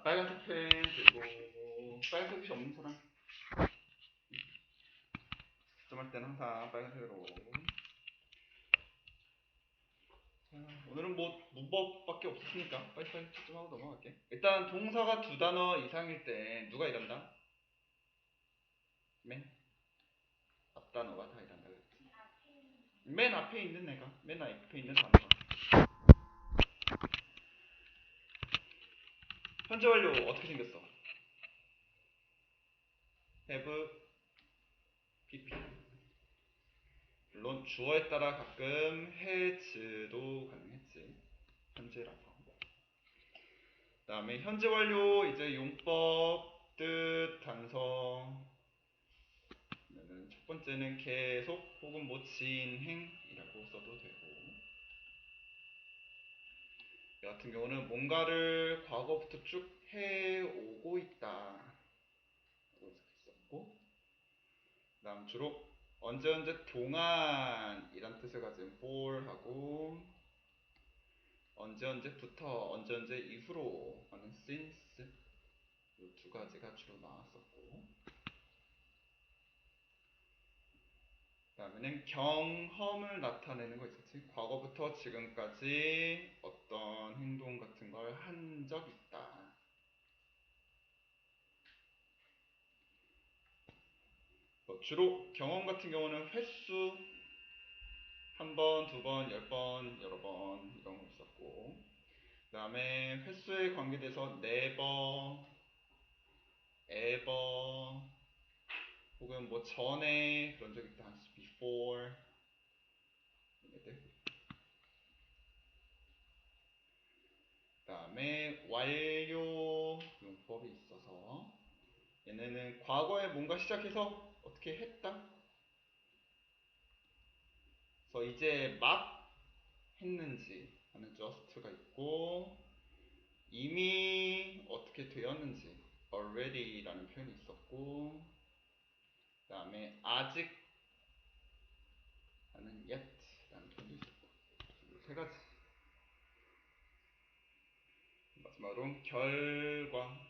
빨간색 펜 들고 빨간색 펜 없는 사람? 점할 때는 항상 빨간색으로. 자, 오늘은 뭐 문법밖에 없으니까 빨리빨리 채점하고 넘어갈게. 일단 동사가 두 단어 이상일 때 누가 일한다? 맨 앞단어가 다 일한다 그랬지. 맨 앞에 있는 애가, 맨 앞에 있는 단어가. 현재 완료 어떻게 생겼어? have, pp. 물론 주어에 따라 가끔 has도 가능했지. 현재라서. 그 다음에 현재 완료 이제 용법, 뜻, 단서. 첫 번째는 계속 혹은 뭐 진행이라고 써도 되고, 이 같은 경우는 뭔가를 과거부터 쭉 해오고 있다 라고 썼고, 그 다음 주로 언제 동안 이란 뜻을 가진 for하고 언제부터 언제 이후로 하는 since, 이 두 가지가 주로 나왔었고, 그 다음에는 경험을 나타내는 거 있었지. 과거부터 지금까지 어떤 행동 같은 걸 한 적 있다. 주로 경험 같은 경우는 횟수, 한 번, 두 번, 10번, 여러 번 이런 거 있었고, 그 다음에 횟수에 관계돼서 never, ever, 혹은 뭐 전에 그런 적 있다, before. 그 다음에 완료 용법이 있어서 얘네는 과거에 뭔가 시작해서 어떻게 했다. 그래서 이제 막 했는지 하는 just가 있고, 이미 어떻게 되었는지 already라는 표현이 있었고, 그 다음에 아직 하는 yet라는 표현이 있었고, 세 가지. 마지막으로 결과.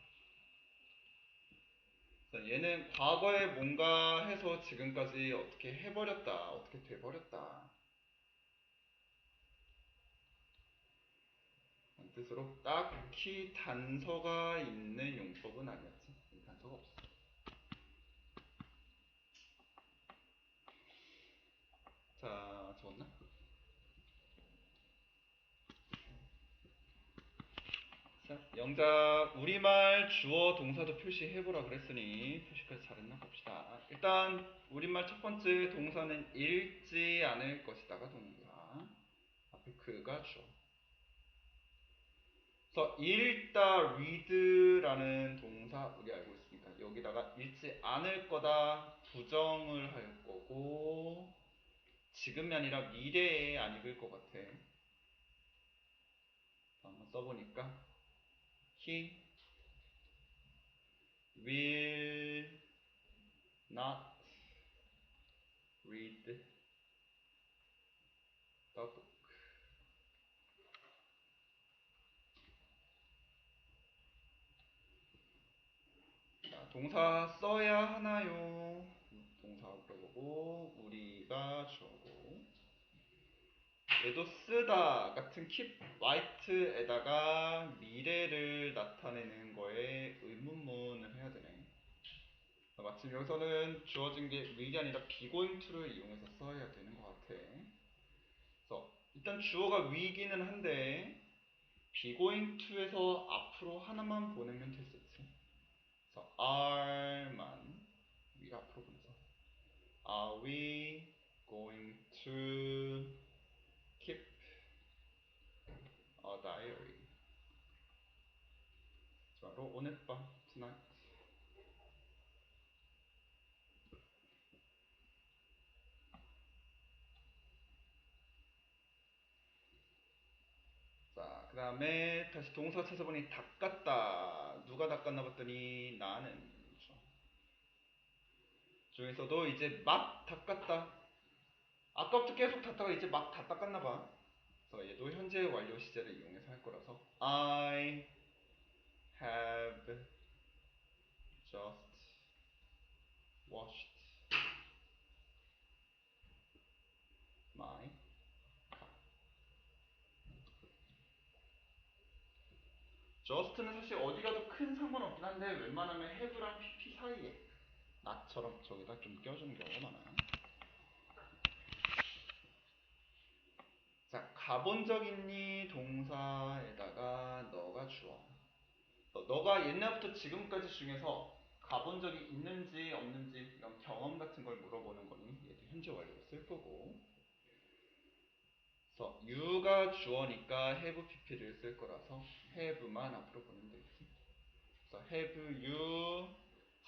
얘는 과거에 뭔가 해서 지금까지 어떻게 해버렸다, 어떻게 돼버렸다 라는 뜻으로 딱히 단서가 있는 용법은 아니었지. 단서가 없어. 자, 적었나? 자, 영작 우리말 주어 동사도 표시해보라 그랬으니 표시까지 잘했나 봅시다. 일단 우리말 첫 번째 동사는 읽지 않을 것이다가 동사, 앞에 그가 주어. 그래서 읽다 read라는 동사 우리 알고 있으니까 여기다가 읽지 않을 거다 부정을 할 거고, 지금이 아니라 미래에 안 읽을 것 같아. 한번 써보니까 he will not read the book. 자, 동사 써야 하나요? 동사 물어보고 우리가 주어고, 얘도 쓰다 같은 keep white에다가 미래를 나타내는 거에 의문문을 해야 되네. 마침 여기서는 주어진 게 will이 아니라 be going to를 이용해서 써야 되는 것 같아. 그래서 일단 주어가 we기는 한데 be going to에서 앞으로 하나만 보내면 됐었지. 그래서 are만 we 앞으로 보내서 are we going to keep a diary? 바로 오늘 밤 tonight. 자, 그 다음에 다시 동사 찾아보니 닦았다. 누가 닦았나 봤더니 나는. 중에서도 이제 막 닦았다. 아까부터 계속 닦다가 이제 막 다 닦았나 봐. 그래서 얘도 현재 완료 시제를 이용해서 할 거라서 I have just는 사실 어디 가도 큰 상관없긴 한데 웬만하면 have랑 pp 사이에 not처럼 저기다 좀 껴주는 경우가 많아요. 자, 가본 적 있니? 동사에다가 너가 주어. 너가 옛날부터 지금까지 중에서 가본 적이 있는지 없는지 이런 경험 같은 걸 물어보는 거니 얘도 현재 완료로 쓸 거고. 그래서 you가 주어니까 have pp를 쓸 거라서 have만 앞으로 보내면 되겠지. 그래서 have you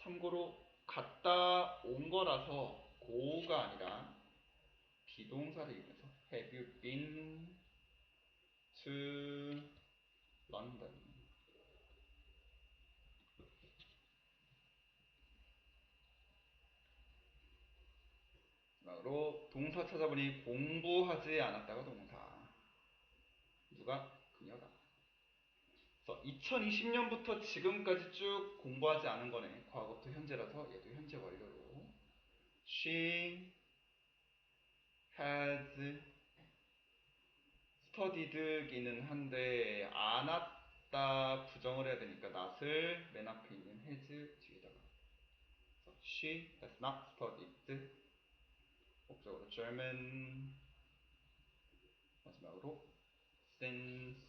참고로 갔다 온 거라서 go가 아니라 비동사를 이용해서 have you been to London. 마지막으로 동사 찾아보니 공부하지 않았다가 동사. 누가? 그녀가. 그래서 2020년부터 지금까지 쭉 공부하지 않은 거네. 과거부터 현재라서 얘도 현재 완료로. She has studied기는 한데 안 왔다 부정을 해야 되니까 not을 맨 앞에 있는 has 뒤에다가. She has not studied. 목적으로 German. 마지막으로 since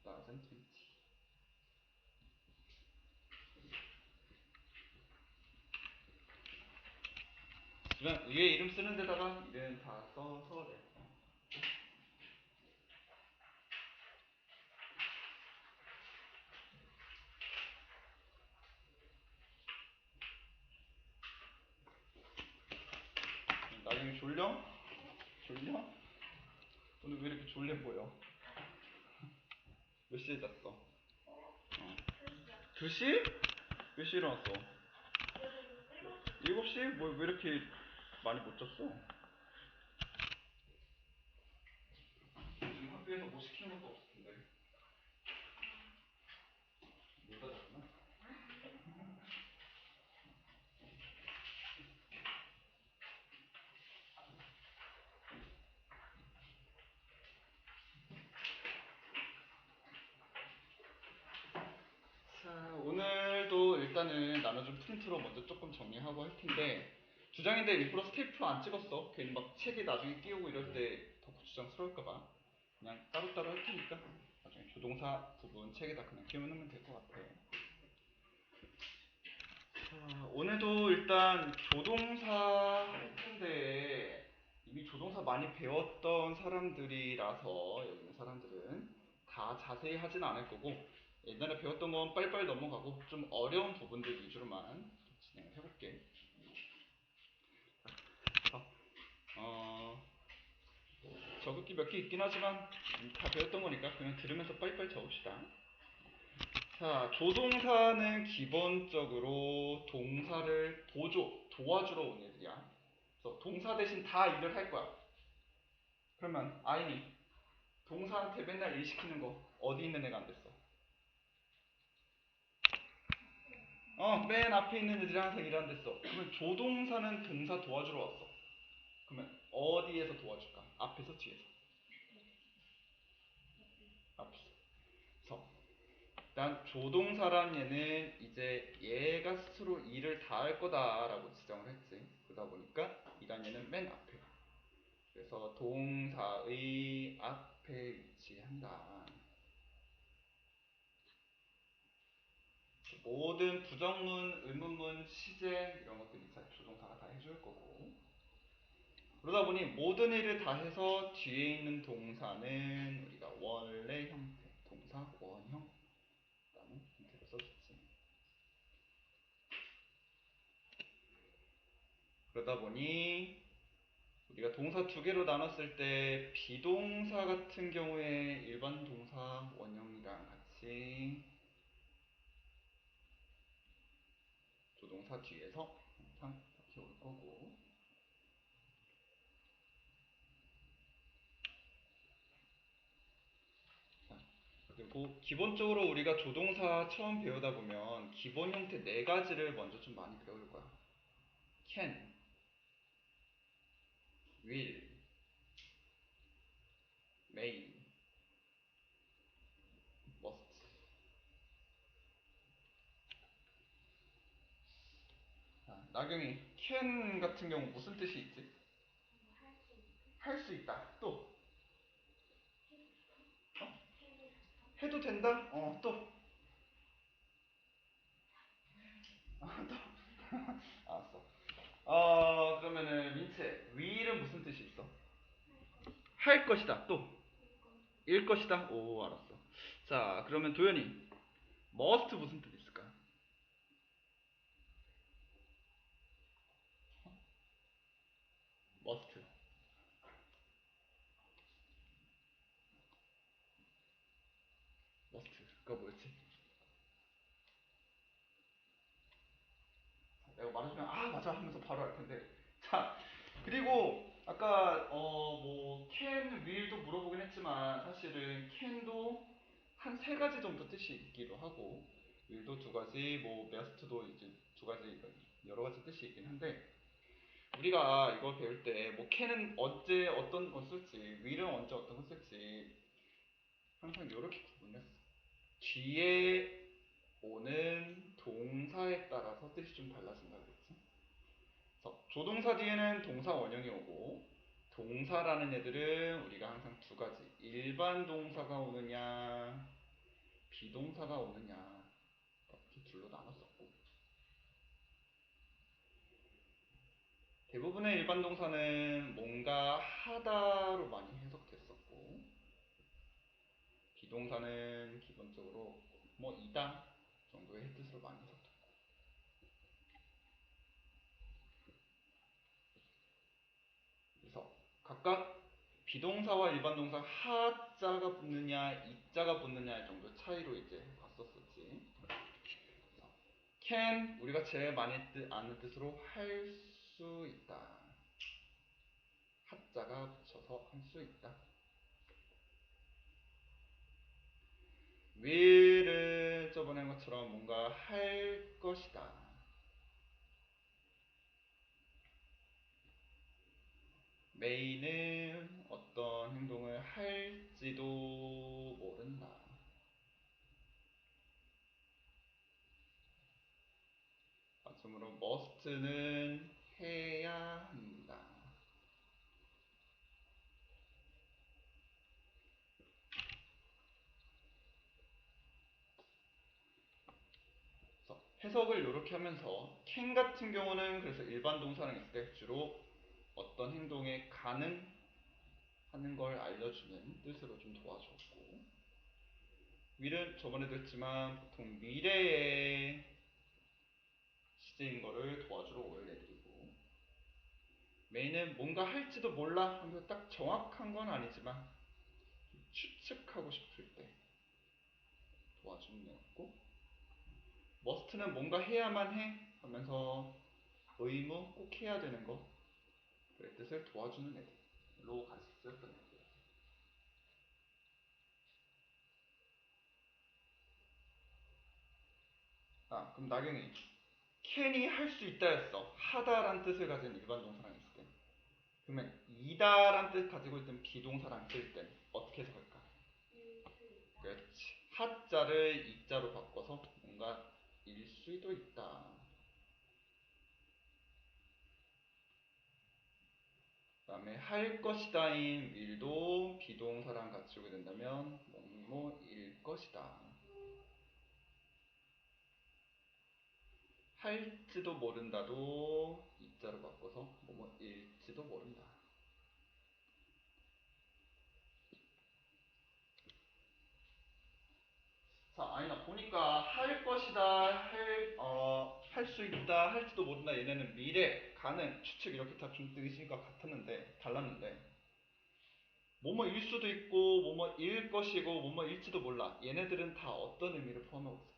2020. 그냥 위에 이름 쓰는 데다가 이름 다 써서 돼. 나중에 졸려? 졸려? 오늘 왜 이렇게 졸려 보여? 몇 시에 잤어? 2시? 몇 시에 일어났어? 7시? 뭐 왜 이렇게 많이 못 잤어? 지금 학교에서 뭐 시키는 것도 없을 텐데. 못 잤나? 자, 오늘도 일단은 나눠준 프린트로 먼저 조금 정리하고 할 텐데 두 장인데 일부러 스테이플 안 찍었어. 괜히 막 책에 나중에 끼우고 이럴 때 더 고추장스러울까봐 그냥 따로따로 할 테니까 나중에 조동사 부분 책에다 그냥 끼워놓으면 될 것 같아. 자, 오늘도 일단 조동사 할 텐데 이미 조동사 많이 배웠던 사람들이라서 여기 있는 사람들은 다 자세히 하진 않을 거고 옛날에 배웠던 건 빨리빨리 넘어가고 좀 어려운 부분들 위주로만 진행을 해볼게. 적을게 몇 개 있긴 하지만 다 배웠던 거니까 그냥 들으면서 빨리빨리 적읍시다. 자, 조동사는 기본적으로 동사를 도와주러 온 애들이야. 그래서 동사 대신 다 일을 할 거야. 그러면 아이니 동사한테 맨날 일 시키는 거 어디 있는 애가 안 됐어? 맨 앞에 있는 애들이 항상 일 안 됐어. 그러면 조동사는 동사 도와주러 왔어. 그러면 어디에서 도와줄까? 앞에서 뒤에서? 앞에서. 그래서 일단 조동사란 얘는 이제 얘가 스스로 일을 다 할 거다라고 지정을 했지. 그러다 보니까 이란 얘는 맨 앞에. 그래서 동사의 앞에 위치한다. 모든 부정문, 의문문, 시제 이런 것들이 조동사가 다 해줄 거고 그러다 보니 모든 일을 다 해서 뒤에 있는 동사는 우리가 원래 형태, 동사 원형라는 형태로 써줬지. 그러다 보니 우리가 동사 두 개로 나눴을 때 비동사 같은 경우에 일반 동사 원형이랑 같이 조동사 뒤에서 항상 이렇게 올 거고 그리고 기본적으로 우리가 조동사 처음 배우다 보면 기본 형태 네 가지를 먼저 좀 많이 배울 거야. can, will, may, must 나경이 can 같은 경우 무슨 뜻이 있지? 할 수 있다. 또 해도 된다? 또. 또. 알았어. 그러면은 민채 will은 무슨 뜻이 있어? 할 것이다. 또 일 것이다. 오, 알았어. 자, 그러면 도현이 must 무슨 뜻 있을까? must. must가 뭐였지? 내가 말해주면 아 맞아 하면서 바로 알 텐데. 자, 그리고 아까 뭐 can, will도 물어보긴 했지만 사실은 can도 한 세 가지 정도 뜻이 있기도 하고 will도 두 가지, 뭐 must도 이제 두 가지, 여러 가지 뜻이 있긴 한데 우리가 이거 배울 때 뭐 can은 언제 어떤 거 쓸지, will은 언제 어떤 거 쓸지 항상 이렇게 구분했어. 뒤에 오는 동사에 따라서 뜻이 좀 달라진다고 했지. 조동사 뒤에는 동사 원형이 오고 동사라는 애들은 우리가 항상 두 가지, 일반 동사가 오느냐 비동사가 오느냐 이렇게 둘로 나눴었고 대부분의 일반 동사는 뭔가 하다로 많이 해석됐었고 비동사는 기본적으로 뭐 이다 정도의 뜻으로 많이 해석됐고 그래서 각각 비동사와 일반 동사 하자가 붙느냐 이자가 붙느냐 정도 차이로 이제 봤었었지. can 우리가 제일 많이 아는 뜻으로 할 수 있다. 하자가 붙여서 할 수 있다. will은 저번에 것처럼 뭔가 할 것이다. may는 어떤 행동을 할지도 모른다. 마지막으로 must는 해야 한다. 해석을 이렇게 하면서 can 같은 경우는 그래서 일반 동사랑 있을 때 주로 어떤 행동에 가능하는 걸 알려주는 뜻으로 좀 도와줬고 will은 저번에도 했지만 보통 미래의 시제인 거를 도와주러 올려드리고 may는 뭔가 할지도 몰라 하면서 딱 정확한 건 아니지만 추측하고 싶을 때 도와주는 애였고 must는 뭔가 해야만 해 하면서 의무 꼭 해야 되는 거 그의 뜻을 도와주는 애들로 같이 쓰였던 애들. 그럼 나경이 can이 할 수 있다였어. 하다란 뜻을 가진 일반 동사랑 있을 때. 그러면 이다란 뜻 가지고 있던 비동사랑 쓸 땐 어떻게 해석할까? 그렇지. 하자를 이자로 바꿔서 뭔가 일 수도 있다. 그 다음에 할 것이다인 will도 비동사랑 같이 오게 된다면 뭐뭐일 것이다. 할지도 모른다도 이자로 바꿔서 뭐뭐일지도 모른다. 자, 아니나 보니까 할 것이다, 할 수 있다, 할지도 모른다 얘네는 미래, 가능, 추측 이렇게 다 좀 뜻이가 같았는데 달랐는데 뭐뭐일 수도 있고 뭐뭐일 것이고 뭐뭐일지도 몰라 얘네들은 다 어떤 의미를 포함하고 있을까?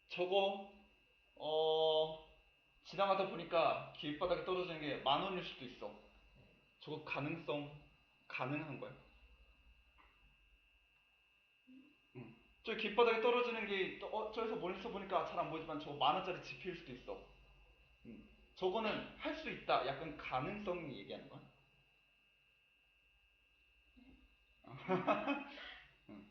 저거 지나가다 보니까 길바닥에 떨어지는 게 10,000원일 수도 있어. 저거 가능성 가능한 거야? 응. 저 길바닥에 떨어지는 게 저기서 멀리서 보니까 잘 안 보이지만 저거 10,000원짜리 지폐일 수도 있어. 저거는 할 수 있다. 약간 가능성 얘기하는 거야. 응.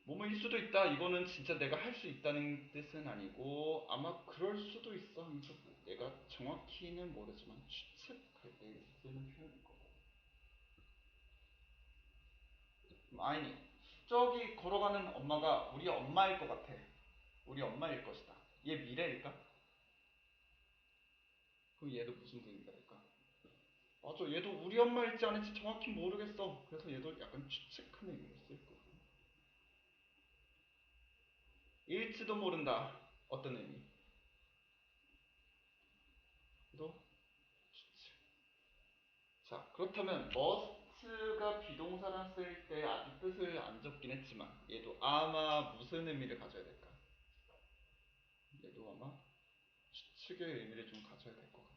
뭐뭐일 수도 있다. 이거는 진짜 내가 할 수 있다는 뜻은 아니고 아마 그럴 수도 있어 하면서 내가 정확히는 모르지만 추측할 때 쓰는 표현일 거고. 아니, 저기 걸어가는 엄마가 우리 엄마일 것 같아. 우리 엄마일 것이다. 얘 미래일까? 그럼 얘도 무슨 분인가일까? 맞아, 얘도 우리 엄마일지 아닐지 정확히 모르겠어. 그래서 얘도 약간 추측하는 의미로 쓸 거고. 일지도 모른다. 어떤 의미? 또 추측. 자, 그렇다면 must가 비동사랑 쓸 때 아직 뜻을 안 적긴 했지만 얘도 아마 무슨 의미를 가져야 될까? 얘도 아마 추측의 의미를 좀 가져야 될 것 같아.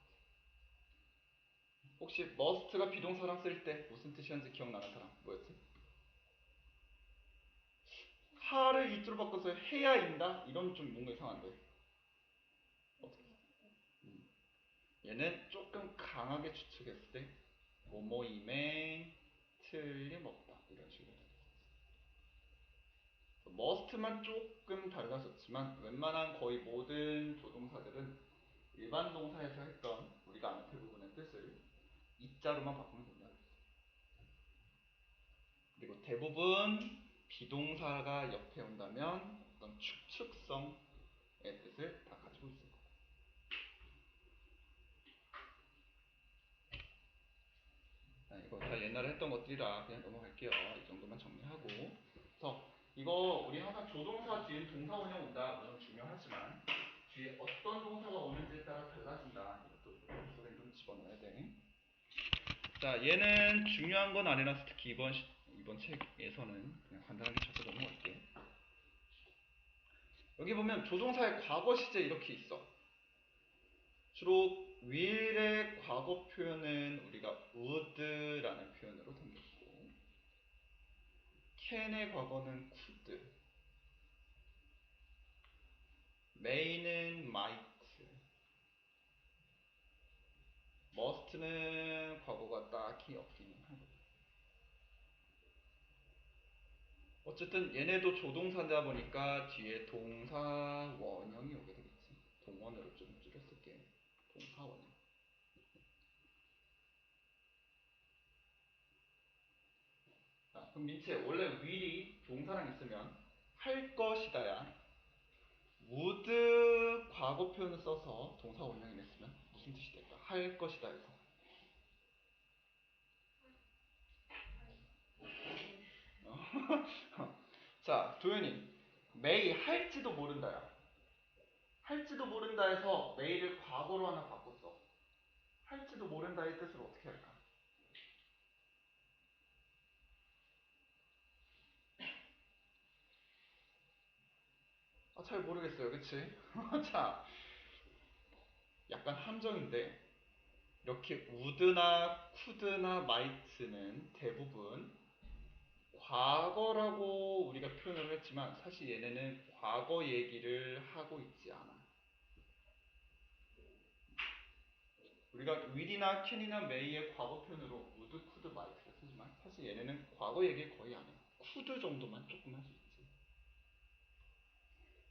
혹시 must가 비동사랑 쓸 때 무슨 뜻이었는지 기억나는 사람? 뭐였지? 하를 이쪽으로 바꿔서 해야 인다? 이런 좀 뭔가 이상한데. 어떻게? 얘는 조금 강하게 추측했을 때 뭐뭐임에 틀림없다 이런 식으로. must만 조금 달라졌지만 웬만한 거의 모든 조동사들은 일반 동사에서 했던 우리가 아는 대부분의 뜻을 이자로만 바꾸면 된다. 그리고 대부분 비동사가 옆에 온다면 어떤 추측성의 뜻을 다 가지고 있을 거예요. 이거 다 옛날에 했던 것들이라 그냥 넘어갈게요. 이 정도만 정리하고. 그래서 이거 우리 항상 조동사 뒤에 동사 원형 온다. 물론 중요하지만 뒤에 어떤 동사가 오는지에 따라 달라진다. 이것도 머릿속에 좀 집어넣어야 돼. 자, 얘는 중요한 건 아니라서 특히 이번 책에서는 그냥 간단하게 적어 넘어갈게요. 여기 보면 조동사의 과거 시제 이렇게 있어. 주로 will의 과거 표현은 우리가 would라는 표현으로 덤겼고 can의 과거는 could, may는 might, must는 과거가 딱히 없기는 하고. 어쨌든 얘네도 조동사다 보니까 뒤에 동사 원형이 오게 되겠지. 동원으로 좀 줄였을게. 동사 원형. 자, 그럼 민채 원래 will이 동사랑 있으면 할 것이다야. would 과거 표현을 써서 동사 원형이 냈으면 무슨 뜻이 될까? 할 것이다 해서. 자, 도현이 may 할지도 모른다야. 할지도 모른다 해서 may를 과거로 하나 바꿨어. 할지도 모른다의 뜻을 어떻게 할까? 잘 모르겠어요. 그치? 자, 약간 함정인데 이렇게 would나 could나 might는 대부분 과거라고 우리가 표현을 했지만 사실 얘네는 과거 얘기를 하고 있지 않아. 우리가 will이나 can이나 may의 과거 표현으로 would, could, might를 쓰지만 사실 얘네는 과거 얘기 거의 안 해. could 정도만 조금 할 수 있지.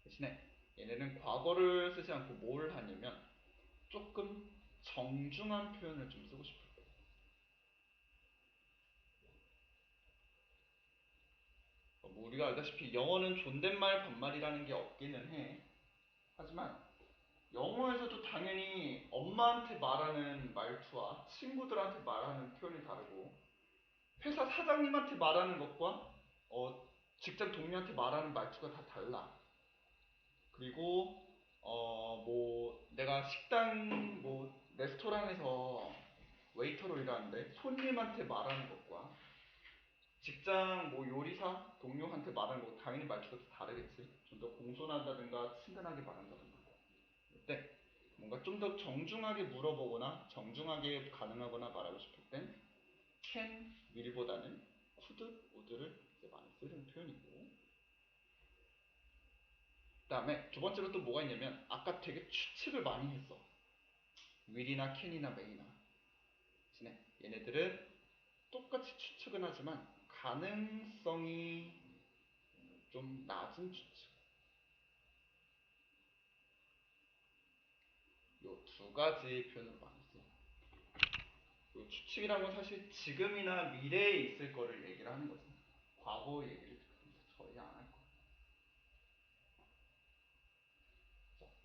대신에 얘네는 과거를 쓰지 않고 뭘 하냐면 조금 정중한 표현을 좀 쓰고 싶을 거야. 뭐 우리가 알다시피 영어는 존댓말 반말이라는 게 없기는 해. 하지만 영어에서도 당연히 엄마한테 말하는 말투와 친구들한테 말하는 표현이 다르고 회사 사장님한테 말하는 것과 직장 동료한테 말하는 말투가 다 달라. 그리고 뭐 내가 식당 뭐 레스토랑에서 웨이터로 일하는데 손님한테 말하는 것과 직장 뭐 요리사 동료한테 말하는 거 당연히 말투가 좀 다르겠지. 좀 더 공손한다든가 친근하게 말한다든가. 그때 뭔가 좀 더 정중하게 물어보거나 정중하게 가능하거나 말하고 싶을 땐 can, will보다는 could, would를 이제 많이 쓰는 표현이고. 그 다음에 두 번째로 또 뭐가 있냐면 아까 되게 추측을 많이 했어. will이나 can이나 may나. 대신에 얘네들은 똑같이 추측은 하지만 가능성이 좀 낮은 추측. 요 두 가지 표현을 많이 써. 요 추측이란 건 사실 지금이나 미래에 있을 거를 얘기를 하는 거죠. 과거 얘기를 저희 안 할 거예요.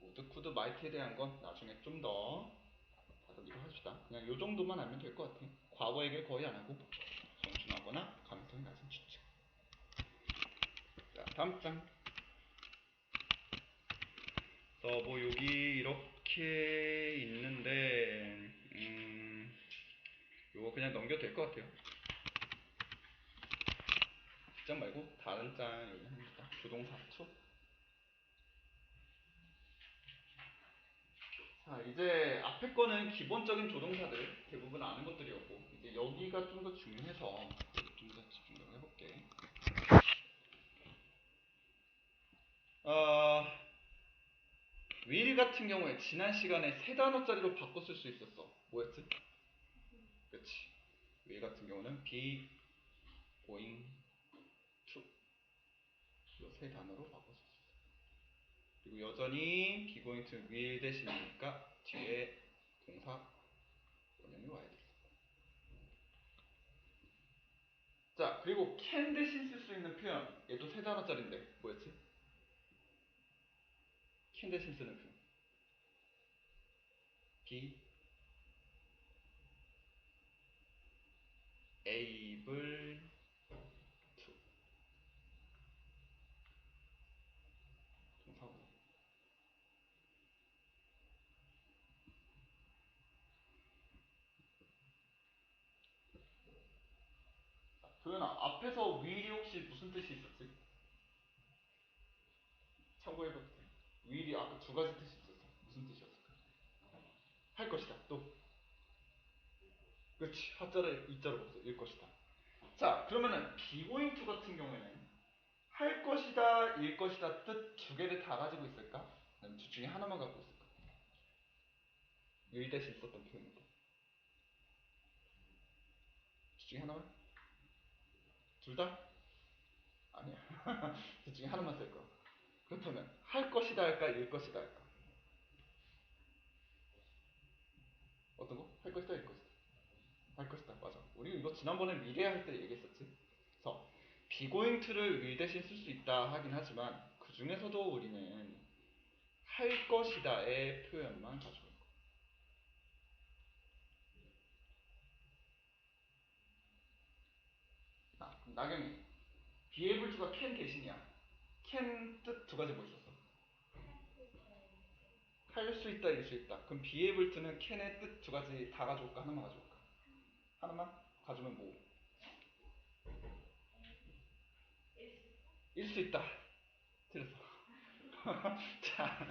우드쿠드 마이트에 대한 건 나중에 좀 더 다루기로 합시다. 그냥 요 정도만 알면 될 것 같아요. 과거 얘기를 거의 안 하고 정중하거나 가능성이 낮은 추측. 자, 다음 장. 그래서 뭐 여기 이렇게 있는데 요거 그냥 넘겨도 될 것 같아요. 장 말고 다른 장 여기 합니다. 조동사 투. 자, 이제 앞에 거는 기본적인 조동사들 대부분 아는 것들이었고 이제 여기가 좀 더 중요해서 좀 더 집중을 해볼게. will 같은 경우에 지난 시간에 세 단어짜리로 바꿔 쓸 수 있었어. 뭐였지? 그치. will 같은 경우는 be, going, to 이 세 단어로 바꿔 쓸 수 있어. 그리고 여전히 be going to will 대신이니까 뒤에 동사 원형이 와야 돼. 자, 그리고 can 대신 쓸 수 있는 표현 얘도 세 단어짜리인데 뭐였지? can 대신 쓰는 표현 be able to 동사 원형. 도현아, 앞에서 will이 혹시 무슨 뜻이 있었지? 참고해봐도 돼. will이 아까 두 가지 뜻이 있었어. 무슨 뜻이었을까? 할 것이다. 또 그렇지. 하자를 이자로 없어. 일 것이다. 자, 그러면은 be going to 같은 경우에는 할 것이다, 일 것이다 뜻 두 개를 다 가지고 있을까? 아니면 둘 중에 하나만 갖고 있을까? will 대신 썼던 표현인데 둘 중에 하나만? 둘 다? 아니야. 둘 중에 하나만 쓸 거야. 그렇다면 할 것이다 할까, 일 것이다 할까? 어떤 거? 할 것이다, 일 것이다. 할 것이다. 맞아. 우리 이거 지난번에 미래 할 때 얘기했었지. 그래서 be going to를 will 대신 쓸 수 있다 하긴 하지만 그 중에서도 우리는 할 것이다의 표현만 가지고 있고. 나경이 be able to가 can 대신이야. can 뜻 두 가지 뭐 있었어? 할 수 있다, 일 수 있다. 그럼 be able to는 can의 뜻 두 가지 다 가져올까? 하나만 가져올까? 하나만 가져오면 뭐? 일 수 있다. 틀렸어. 자,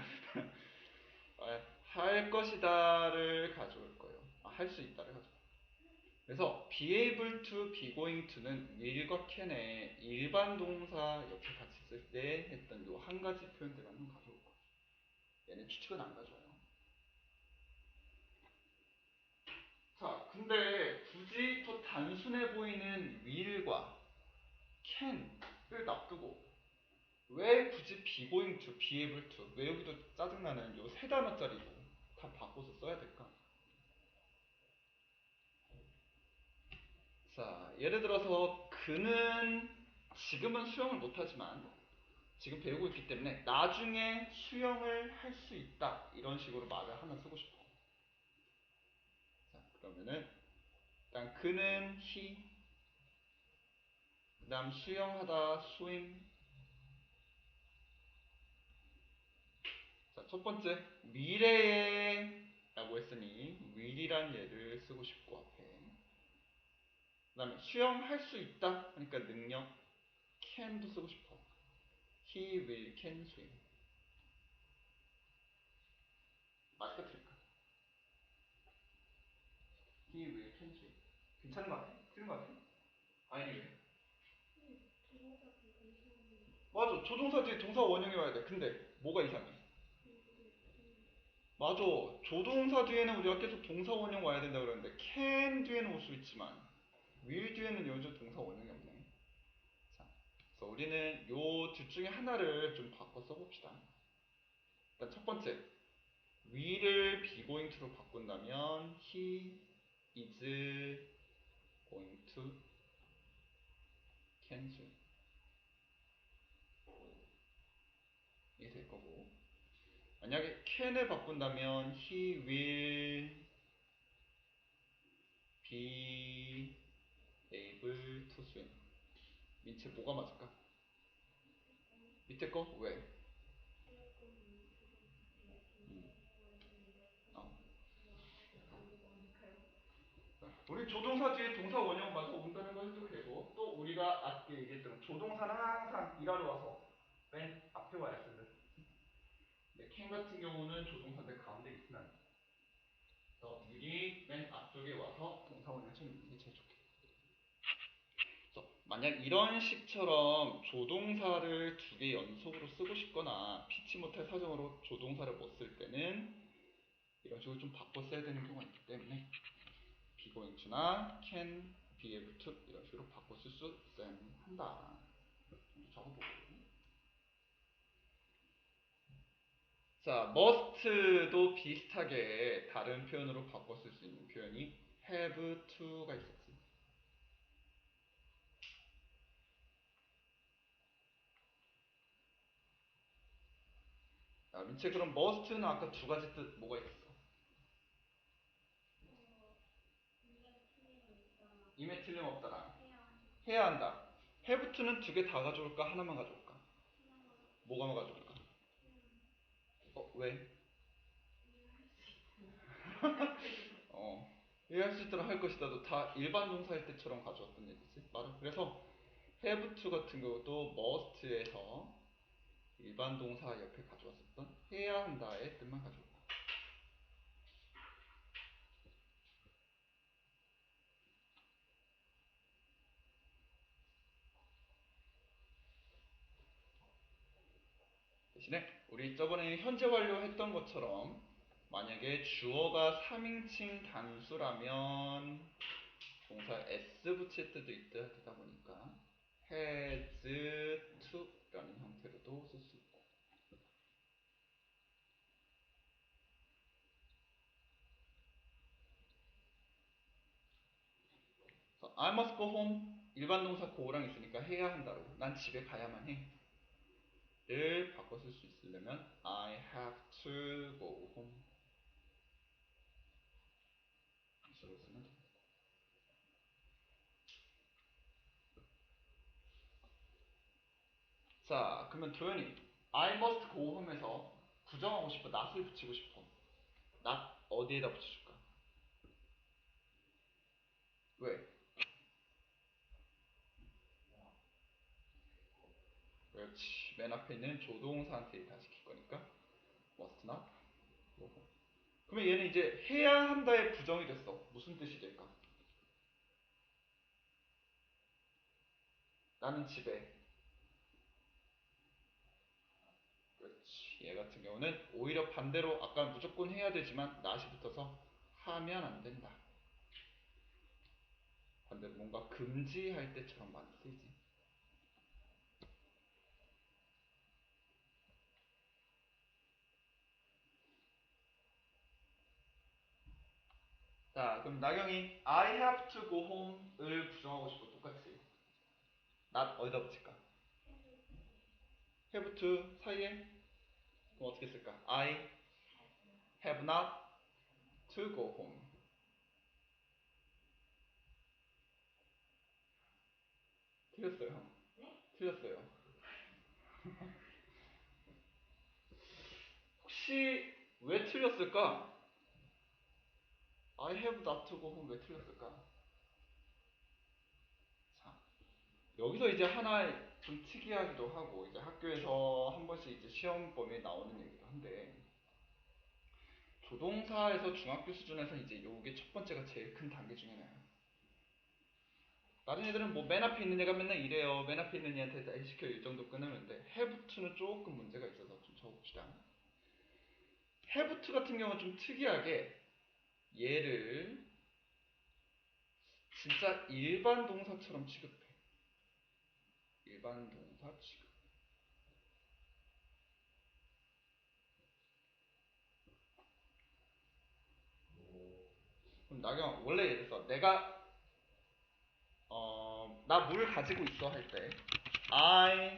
할 것이다를 가져올 거예요. 할 수 있다를 가져올 거예요. 그래서 be able to, be going to는 will과 can의 일반 동사 옆에 같이 쓸 때 했던 요 한 가지 표현들만 가져올 거예요. 얘는 추측은 안 가져와요. 자, 근데 굳이 더 단순해 보이는 will과 can을 놔두고 왜 굳이 be going to, be able to, 왜 여기도 짜증나는 요 세 단어짜리도 다 바꿔서 써야 될까? 자, 예를 들어서 그는 지금은 수영을 못하지만 지금 배우고 있기 때문에 나중에 수영을 할 수 있다 이런 식으로 말을 하나 쓰고 싶어. 자, 그러면은 일단 그는 he, 그 다음 수영하다 swim. 자, 첫 번째 미래에 라고 했으니 will이란 예를 쓰고 싶고 앞에 그 다음에 수영할 수 있다 하니까 능력 can도 쓰고 싶어. he will can swim. 맞을까 틀릴까? he will can swim. 괜찮은 거 같아? 틀린 거 같아? 아니 왜? 맞아. 조동사 뒤에 동사 원형이 와야 돼. 근데 뭐가 이상해? 맞아. 조동사 뒤에는 우리가 계속 동사 원형 와야 된다 그러는데 can 뒤에는 올 수 있지만 will 뒤에는 여전히 동사 원형이 없네. 자, 그래서 우리는 요 둘 중에 하나를 좀 바꿔 써봅시다. 일단 첫 번째, will을 be going to로 바꾼다면 he is going to can swim. 이게 될 거고, 만약에 can을 바꾼다면 he will be able to swim. 민채 뭐가 맞을까? 밑에 거? 왜? 어. 우리 조동사 뒤에 동사 원형 맞아 온다는 걸 해도 되고, 또 우리가 앞에 얘기했던 조동사는 항상 일하러 와서 맨 앞에 와야 쓰는. 근데 can 같은 경우는 조동사인데 가운데 있으면 안 돼. 그래서 미리 맨 앞쪽에 와서 동사 원형 쳐주는 게 제일 좋게. 그래서 만약 이런 식처럼 조동사를 두 개 연속으로 쓰고 싶거나 피치 못할 사정으로 조동사를 못 쓸 때는 이런 식으로 좀 바꿔 써야 되는 경우가 있기 때문에 be going to나 can be able to 이런 식으로 바꿔 쓸 수 있어야 한다. 적어보고. 자, must도 비슷하게 다른 표현으로 바꿔 쓸 수 있는 표현이 have to가 있었지. 자, 민채 그럼 must는 아까 두 가지 뜻 뭐가 있었어? 임에 틀림없다랑 해야 한다. have to는 두 개 다 가져올까? 하나만 가져올까? 뭐가만 가져올까? 왜? 이해할 수 있도록 할 것이다도 다 일반 동사일 때처럼 가져왔던 얘기지. 맞아. 그래서 have to 같은 경우도 must에서 일반 동사 옆에 가져왔었던 해야 한다의 뜻만 가져올까. 대신에 우리 저번에 현재 완료 했던 것처럼 만약에 주어가 3인칭 단수라면 동사 s 붙일 때도 있다 되다 보니까 has to 라는 형태로도 쓸 수 있고. I must go home 일반 동사 go랑 있으니까 해야 한다로 난 집에 가야만 해 를 바꿔 쓸 수 있으려면 I have to go home 식으로 쓰면 됩니다. 자, 그러면 도현이 I must go home에서 부정하고 싶어, not을 붙이고 싶어. not 어디에다 붙여줄까? 왜? 그렇지. 맨 앞에 있는 조동사한테 다 시킬 거니까 must not go home. 그러면 얘는 이제 해야 한다의 부정이 됐어. 무슨 뜻이 될까? 나는 집에. 그렇지. 얘 같은 경우는 오히려 반대로 아까 무조건 해야 되지만 not이 붙어서 하면 안 된다. 반대로 뭔가 금지할 때처럼 많이 쓰이지. 자, 그럼 나경이 I have to go home을 부정하고 싶어. 똑같이. not 어디다 붙일까? have to 사이에 그럼 어떻게 쓸까? I have not to go home. 틀렸어요. 틀렸어요. 혹시 왜 틀렸을까? I have not to go home 왜 틀렸을까? 자, 여기서 이제 하나 좀 특이하기도 하고 이제 학교에서 한 번씩 이제 시험 범위에 나오는 얘기도 한데 조동사에서 중학교 수준에서 이제 요게 첫 번째가 제일 큰 단계 중에 하나예요. 다른 애들은 뭐 맨 앞에 있는 애가 맨날 이래요. 맨 앞에 있는 애한테 다 시켜 이 정도 끊으면 돼. have to는 조금 문제가 있어서 좀 적어봅시다. have to 같은 경우는 좀 특이하게 얘를 진짜 일반 동사처럼 취급해. 일반 동사 취급. 그럼 나경 원래 예를 들어서 내가 나 물 가지고 있어 할 때 I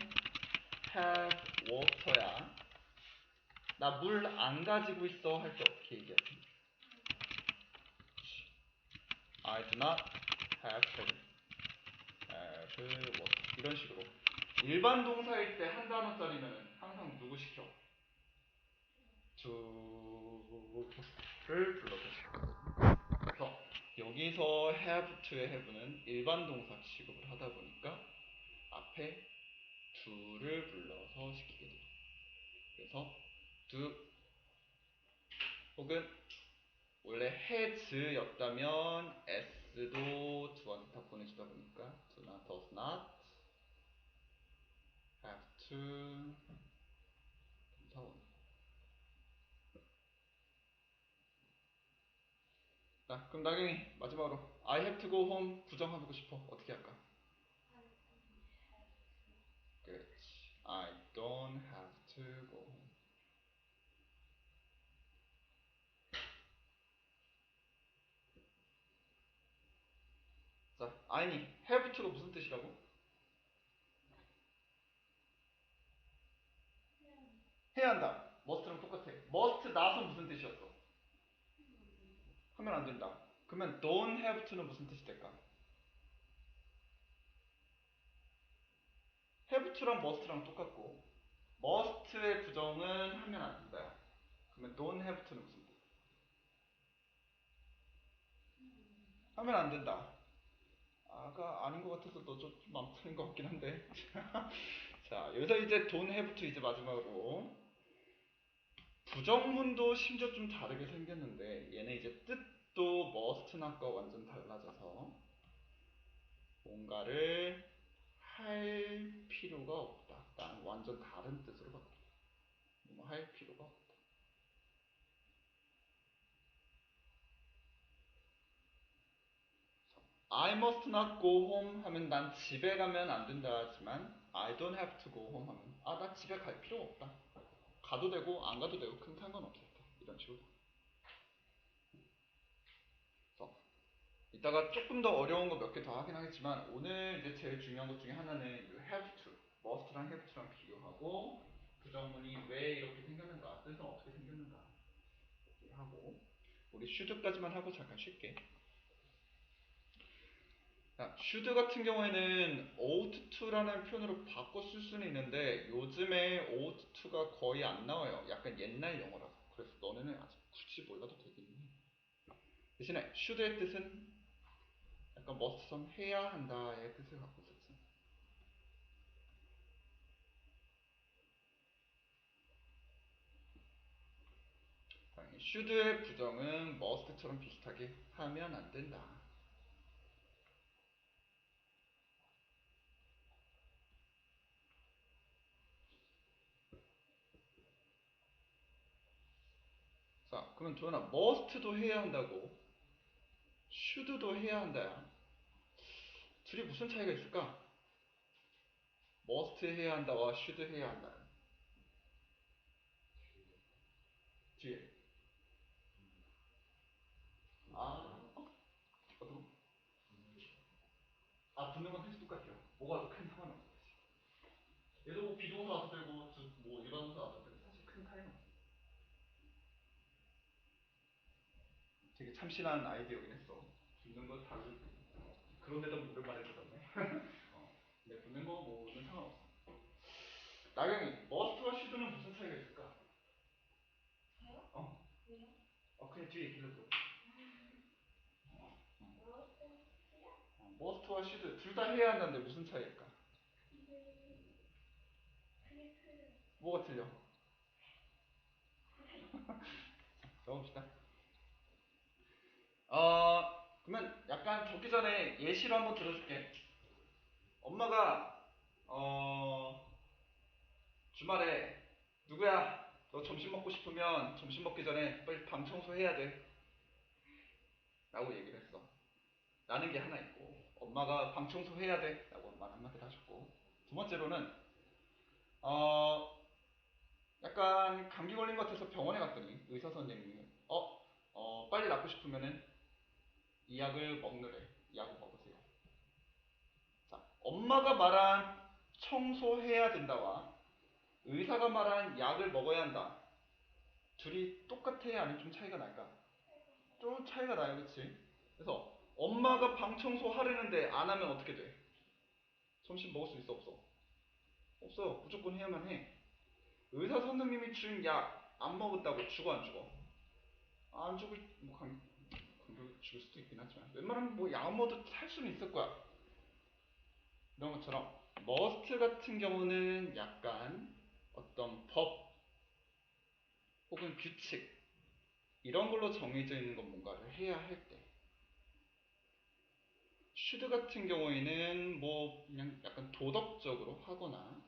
have water야. 나 물 안 가지고 있어 할 때 어떻게 얘기하지? I do not have water. 이런 식으로. 일반 동사일 때 한 단어짜리면 항상 누구 시켜? to를 불러서 시켜. 그래서 여기서 have to의 have는 일반 동사 취급을 하다 보니까 앞에 do를 불러서 시키게 돼요. 그래서 do 혹은 원래 has였다면 s도 do한테 다 보내주다 보니까 do not, does not have to 동사원. 자, 그럼 나경이 마지막으로 I have to go home 부정해보고 싶어. 어떻게 할까? 그렇지. I don't have to go home. 자, 아니, have to가 무슨 뜻이라고? 해야 한다. must랑 똑같아. must not은 무슨 뜻이었어? 하면 안 된다. 그러면 don't have to는 무슨 뜻이 될까? have to랑 must랑 똑같고 must의 부정은 하면 안 된다. 그러면 don't have to는 무슨 뜻? 하면 안 된다. 아가 아닌 것 같아서 너 좀 맘틀린 것 같긴 한데. 자, 여기서 이제 don't have to 이제 마지막으로 부정문도 심지어 좀 다르게 생겼는데 얘네 이제 뜻도 must not과 완전 달라져서 뭔가를 할 필요가 없다. 난 완전 다른 뜻으로 바꿔. 뭐 할 필요가 없다. I must not go home 하면 난 집에 가면 안 된다 하지만 I don't have to go home 하면 나 집에 갈 필요 없다. 가도 되고 안 가도 되고 큰 상관없었다. 이런 식으로. 그래서 이따가 조금 더 어려운 거 몇 개 더 하긴 하겠지만 오늘 이제 제일 중요한 것 중에 하나는 have to, must랑 have to랑 비교하고 부정문이 왜 이렇게 생겼는가, 뜻은 어떻게 생겼는가 하고 우리 should까지만 하고 잠깐 쉴게. 자, should 같은 경우에는 ought to라는 표현으로 바꿔 쓸 수는 있는데 요즘에 ought to가 거의 안 나와요. 약간 옛날 영어라서. 그래서 너네는 아직 굳이 몰라도 되겠니? 대신에 should의 뜻은 약간 must처럼 해야 한다의 뜻을 갖고 있었지. should의 부정은 must처럼 비슷하게 하면 안 된다. 자, 그러면 도현아, must도 해야 한다고 should도 해야 한다야. 둘이 무슨 차이가 있을까? must 해야 한다와 should 해야 한다. 뒤에. 어떤 거? 붙는 건 사실 똑같아요. 뭐가 더 큰 상관은 없어. 얘도 뭐 비동사 와도 되고, 뭐 일반 동사 와도 되고, 사실 큰 차이는 없어. 되게 참신한 아이디어긴 했어. 붙는 거 다르. 그런데도 오랜만에 들었네. 근데 붙는 거 뭐는 상관없어. 나경이, must와 should는 무슨 차이가 있을까? 어? 그냥 뒤에 얘기를 들어. must와 should 둘 다 해야 한다는데 무슨 차이일까? 뭐가 틀려? 적어봅시다. 그러면 약간 적기 전에 예시로 한번 들어줄게. 엄마가 주말에 누구야? 너 점심 먹고 싶으면 점심 먹기 전에 빨리 방 청소해야 돼. 라고 얘기를 했어. 라는 게 하나 있고 엄마가 방 청소해야 돼. 라고 말 한마디를 하셨고 두 번째로는 어 약간 감기 걸린 것 같아서 병원에 갔더니 의사 선생님이 빨리 낫고 싶으면은 이 약을 먹느래. 이 약을 먹으세요. 자, 엄마가 말한 청소해야 된다와 의사가 말한 약을 먹어야 한다. 둘이 똑같아야 아니면 좀 차이가 날까? 좀 차이가 나요, 그치? 그래서 엄마가 방 청소하려는데 안 하면 어떻게 돼? 점심 먹을 수 있어, 없어? 없어. 무조건 해야만 해. 의사 선생님이 준 약 안 먹었다고 죽어 안 죽어? 안 죽을 뭐 간격 죽을 수도 있긴 하지만 웬만하면 뭐 약 먹어도 살 수는 있을 거야. 이런 것처럼 머스트 같은 경우는 약간 어떤 법 혹은 규칙 이런 걸로 정해져 있는 건 뭔가를 해야 할 때, 슈드 같은 경우에는 뭐 그냥 약간 도덕적으로 하거나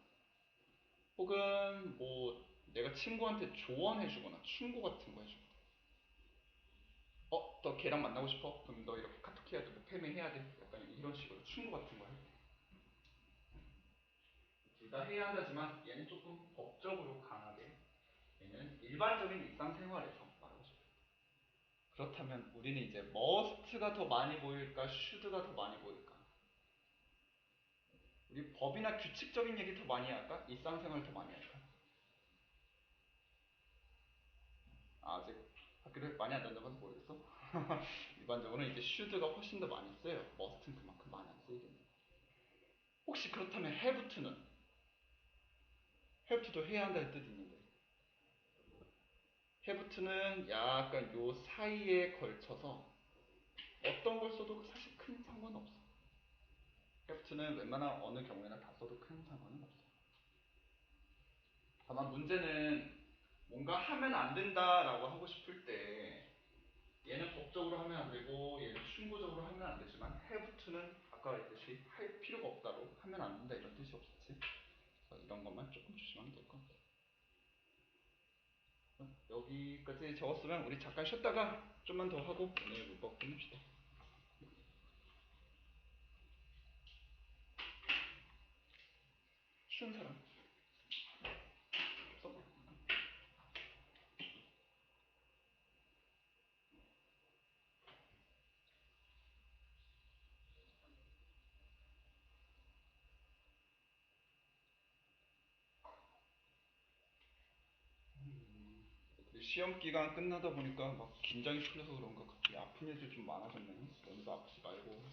혹은 뭐 내가 친구한테 조언해주거나 충고 같은 거 해주고, 너 걔랑 만나고 싶어? 그럼 너 이렇게 카톡 해야 돼, 뭐 패매해야 돼, 약간 이런 식으로 충고 같은 거 할 때. 둘 다 해야 한다지만 얘는 조금 법적으로 강하게, 얘는 일반적인 일상생활에서 말하고 싶어요. 그렇다면 우리는 이제 머스트가 더 많이 보일까, 슈드가 더 많이 보일까? 우리 법이나 규칙적인 얘기 더 많이 할까? 일상생활 더 많이 할까? 아직 학교를 많이 안 다녀봐서 모르겠어. 일반적으로는 이제 슈드가 훨씬 더 많이 써요. 머스트는 그만큼 많이 안 쓰이겠네. 혹시 그렇다면 해부투는? 해부투도 해야 한다는 뜻이 있는데, 해부투는 약간 요 사이에 걸쳐서 어떤 걸 써도 사실 큰 상관은 없어. 해부투는 웬만한 어느 경우에나 다 써도 큰 상관은 없어. 다만 문제는 뭔가 하면 안 된다라고 하고 싶을 때 얘는 법적으로 하면 안 되고 얘는 충고적으로 하면 안 되지만 have to는 아까 말했듯이 할 필요가 없다로 하면 안 된다 이런 뜻이 없었지. 이런 것만 조금 조심하면 될 것 같아. 여기까지 적었으면 우리 잠깐 쉬었다가 좀만 더 하고 오늘 문법 끝냅시다. 쉬운 사람 없어? 시험 기간 끝나다 보니까 막 긴장이 풀려서 그런가 갑자기 아픈 애들 좀 많아졌네. 너무도 아프지 말고.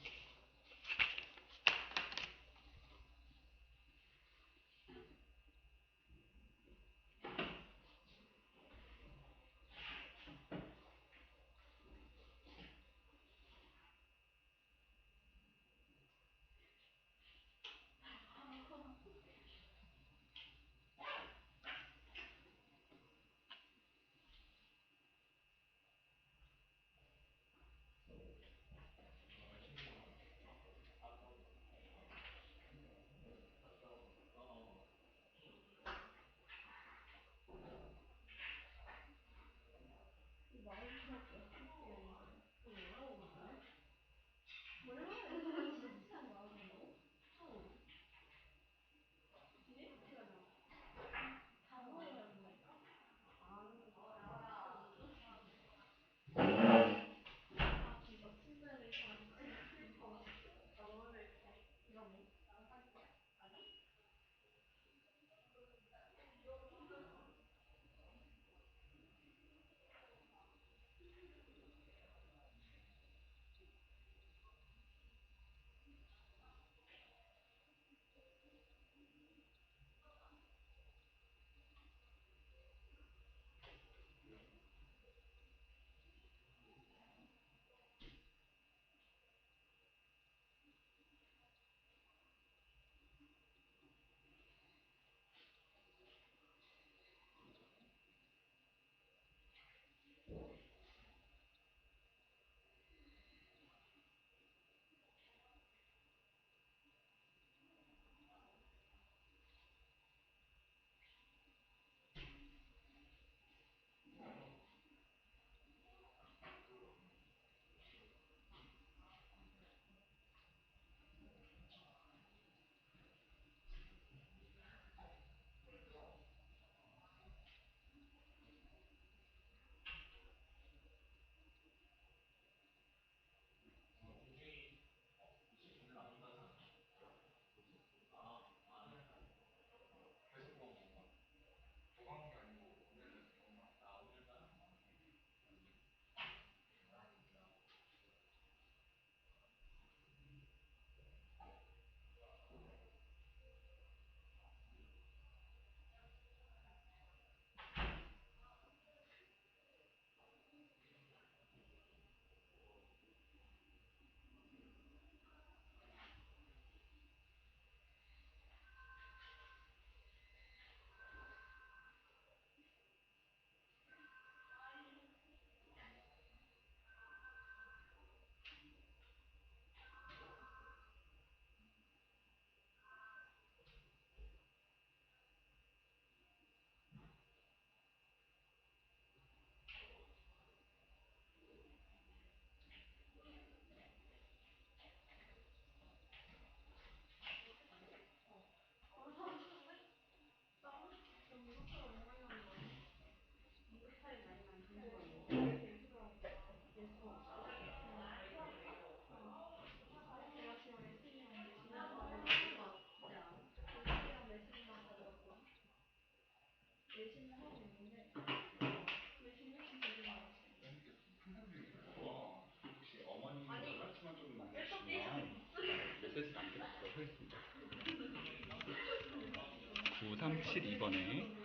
9372번에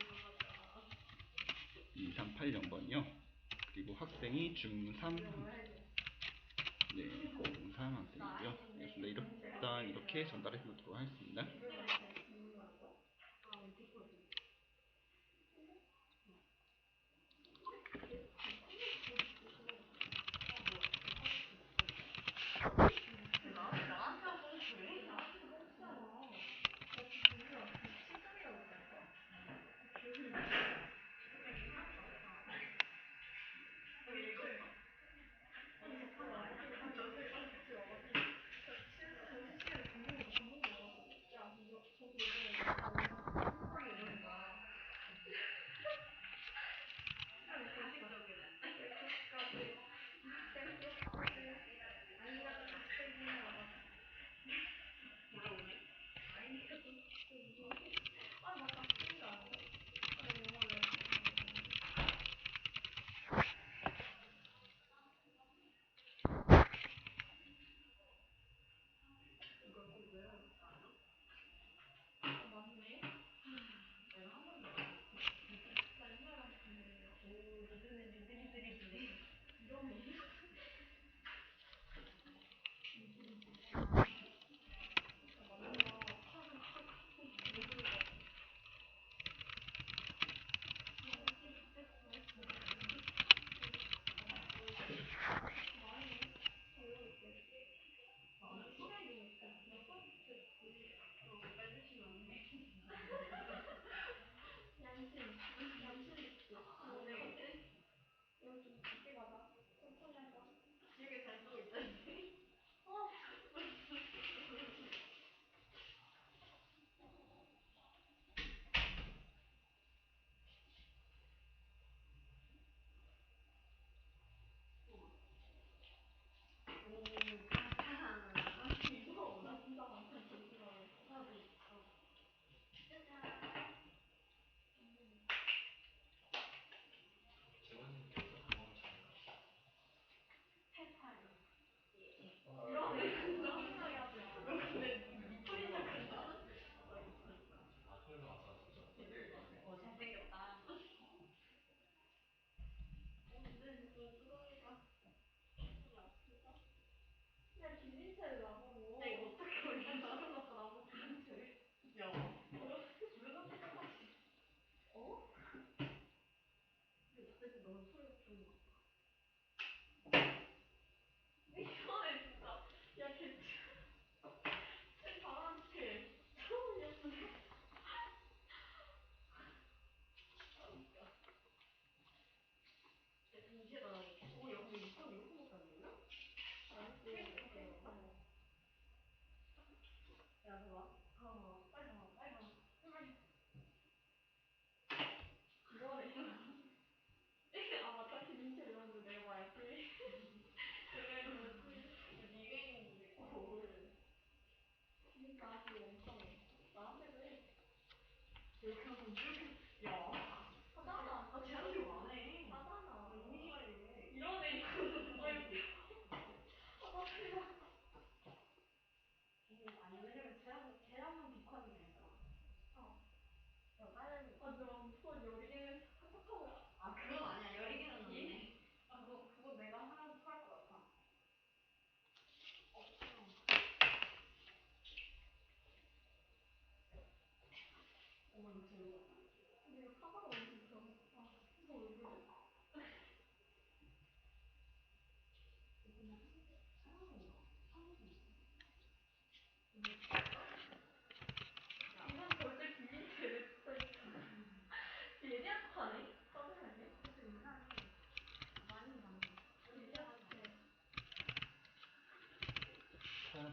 2380번이요. 그리고 학생이 중3 네, 중3 학생이고요. 알겠습니다. 일단 이렇게 전달해 보도록 하겠습니다.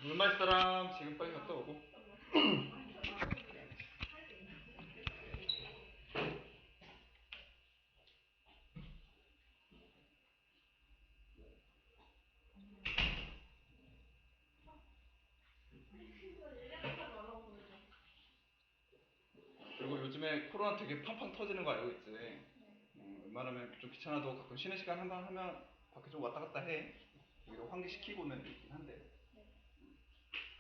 물 마실 사람 지금 빨리 갔다 오고. 그리고 요즘에 코로나 되게 팡팡 터지는 거 알고 있지? 웬만하면 좀 귀찮아도 가끔 쉬는 시간 한번 하면 밖에 좀 왔다 갔다 해. 오히려 환기시키고는 있긴 한데.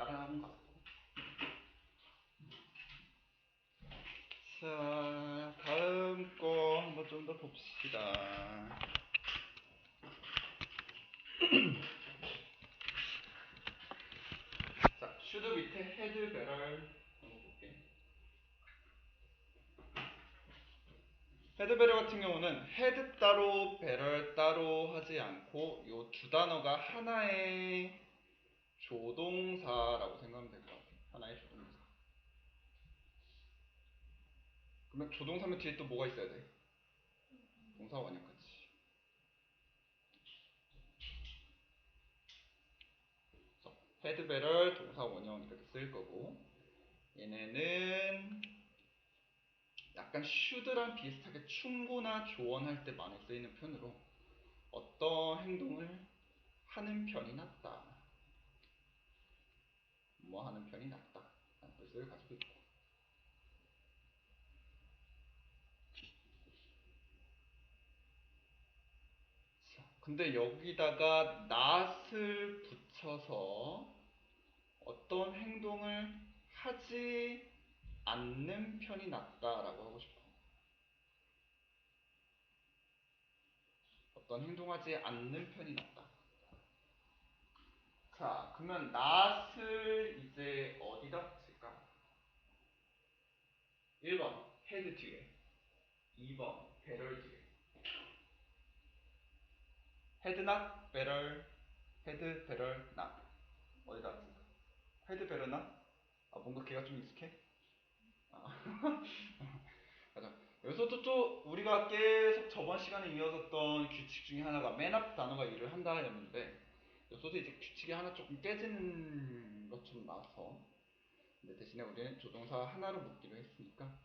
다른 학원 가서. 자, 다음 거 한번 좀 더 봅시다. 자, 슈드 밑에 헤드 배럴 한번 볼게. 헤드 배럴 같은 경우는 헤드 따로 배럴 따로 하지 않고 요 두 단어가 하나의 조동사라고 생각하면 될 것 같아요. 하나의 조동사. 그러면 조동사면 뒤에 또 뭐가 있어야 돼? 동사 원형까지. 헤드 배럴 동사 원형 이렇게 쓸 거고, 얘네는 약간 should랑 비슷하게 충고나 조언할 때 많이 쓰이는 표현으로 어떤 행동을 하는 편이 낫다, 뭐 하는 편이 낫다 라는 뜻을 가지고 있고, 자, 근데 여기다가 not을 붙여서 어떤 행동을 하지 않는 편이 낫다라고 하고 싶어. 어떤 행동하지 않는 편이 낫다. 자, 그러면 not을 이제 어디다 붙일까? 1번 헤드 뒤에, 2번 배럴 뒤에. 헤드 not, 배럴, 헤드 배럴 not. 어디다 붙일까? 헤드 배럴 not? 아, 뭔가 걔가 좀 익숙해? 아. 맞아. 여기서도 또 우리가 계속 저번 시간에 이어졌던 규칙 중에 하나가 맨 앞 단어가 일을 한다였는데, 여기서도 이제 규칙이 하나 조금 깨지는 것처럼 나와서, 근데 대신에 우리는 조동사 하나로 묶기로 했으니까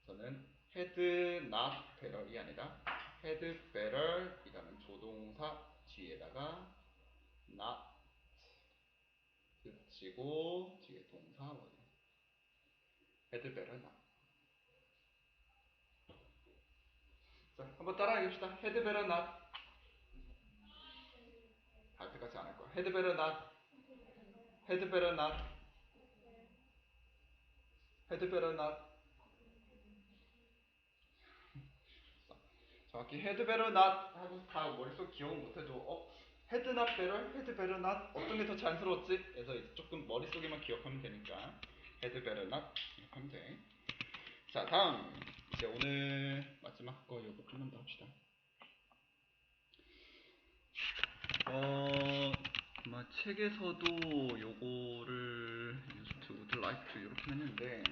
저는 헤드 not 배럴이 아니라 헤드 배럴이라는 조동사 뒤에다가 not 붙이고 뒤에 동사 원형. 헤드 배럴 not. 자, 한번 따라해 봅시다. 헤드 배럴 not. 발표까지 안 할 거야. 헤드 배럴 not. 헤드 배럴 not. 헤드 배럴 not. 정확히 헤드 배럴 not 하고 다 머릿속 기억은 못해도 헤드 not 배럴, 헤드 배럴 not 어떤 게 더 자연스러웠지? 그래서 이제 조금 머릿속에만 기억하면 되니까 헤드 배럴 not 이렇게 하면 돼. 자, 다음 이제 오늘 마지막 거 요거 좀만 더 합시다. 아마 책에서도 요거를 used to, would like to 이렇게 했는데,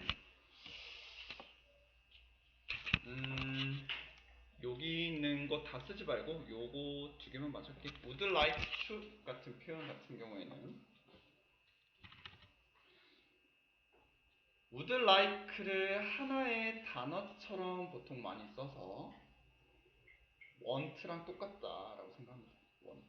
여기 있는 거 다 쓰지 말고 요거 두 개만 맞출게. would like to 같은 표현 같은 경우에는 would like를 하나의 단어처럼 보통 많이 써서 want랑 똑같다라고 생각합니다. want.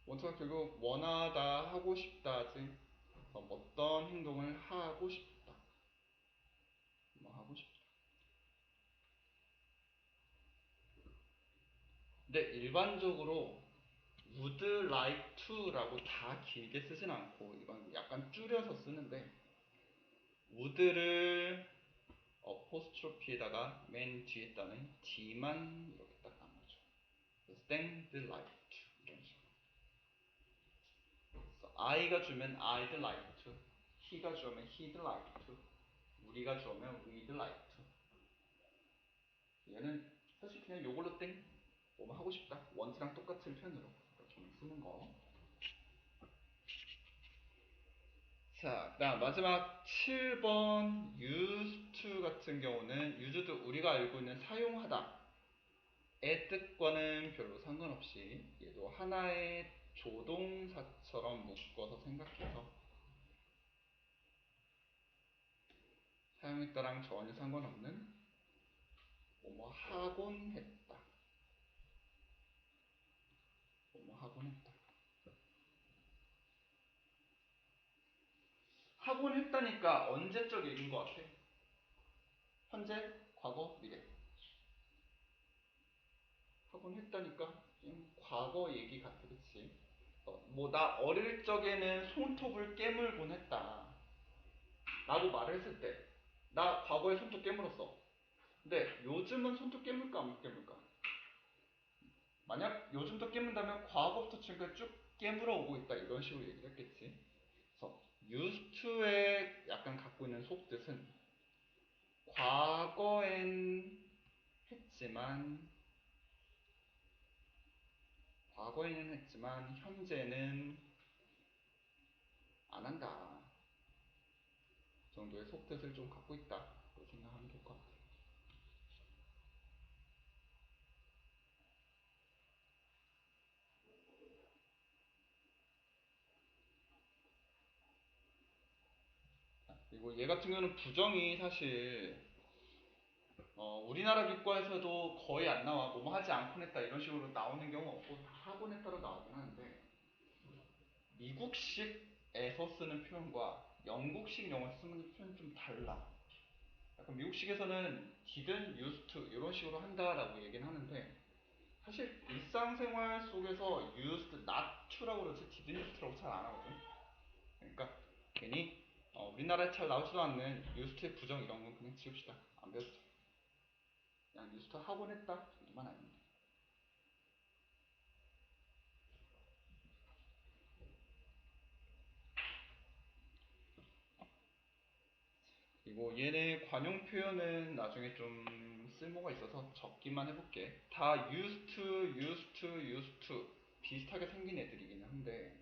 want가 결국 원하다, 하고 싶다지. 어떤 행동을 하고 싶다, 뭐 하고 싶다. 근데 일반적으로 would like to라고 다 길게 쓰진 않고 이건 약간 줄여서 쓰는데, would를 어포스트로피에다가 맨 뒤에 따는 d만 이렇게 딱 나눠줘. stand like to 이런 식으로. I가 주면 I'd like to, he가 주면 he'd like to, 우리가 주면 we'd like to. 얘는 사실 그냥 요걸로 땡, 뭐 하고 싶다, want랑 똑같은 표현으로 이렇게 쓰는 거. 자, 그다음 마지막 7번 used to 같은 경우는 used 우리가 알고 있는 사용하다의 뜻과는 별로 상관없이 얘도 하나의 조동사처럼 묶어서 생각해서 사용했다랑 전혀 상관없는 뭐뭐 하곤 했다, 뭐뭐 하곤 했다. 하곤 했다니까 언제적 얘기인 것 같아? 현재, 과거, 미래. 하곤 했다니까 좀 과거 얘기 같아, 그치? 뭐 나 어릴 적에는 손톱을 깨물곤 했다 라고 말을 했을 때 나 과거에 손톱 깨물었어. 근데 요즘은 손톱 깨물까 안 깨물까? 만약 요즘도 깨문다면 과거부터 지금까지 쭉 깨물어 오고 있다 이런 식으로 얘기를 했겠지. 그래서 used to에 약간 갖고 있는 속뜻은 과거엔 했지만 현재는 안 한다 정도의 속뜻을 좀 갖고 있다 고 생각하면 될 것 같아요. 그리고 얘 같은 경우는 부정이 사실 우리나라 교과에서도 거의 안 나와. 뭐뭐 하지 않곤 했다 이런 식으로 나오는 경우 없고 다 하곤 했다로 나오긴 하는데 미국식에서 쓰는 표현과 영국식 영어에서 쓰는 표현이 좀 달라. 약간 미국식에서는 didn't, used to 이런 식으로 한다라고 얘기는 하는데 사실 일상생활 속에서 used not to라고 그러지 didn't use to라고 잘 안 하거든. 그러니까 괜히 우리나라에 잘 나오지도 않는 used to의 부정 이런 건 그냥 지웁시다. 안 배워도 돼. 그냥 used to 하곤 했다 정도만 알면 돼. 그리고 얘네 관용 표현은 나중에 좀 쓸모가 있어서 적기만 해볼게. 다 used to, used to, used to 비슷하게 생긴 애들이긴 한데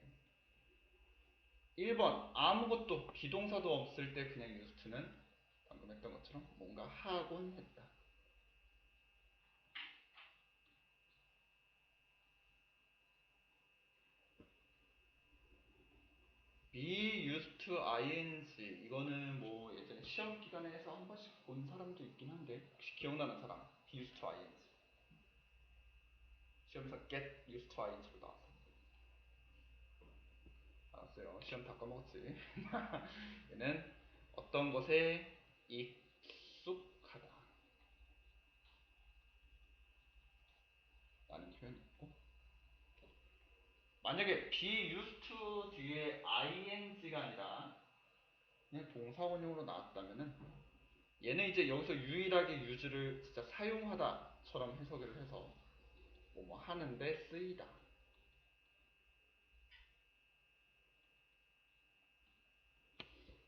1번 아무것도 비동사도 없을 때 그냥 used to는 방금 했던 것처럼 뭔가 하곤 했다. be used to ing 이거는 뭐 예전에 시험 기간에서 한 번씩 본 사람도 있긴 한데 혹시 기억나는 사람? be used to ing 시험에서 get used to ing로 나왔어. 알았어요. 시험 다 까먹었지. 얘는 어떤 것에 익숙하다 라는 표현이 있고 만약에 be used to 뒤에 ing가 아니라 그냥 동사원형으로 나왔다면은 얘는 이제 여기서 유일하게 use를 진짜 사용하다처럼 해석을 해서 뭐뭐 하는데 쓰이다.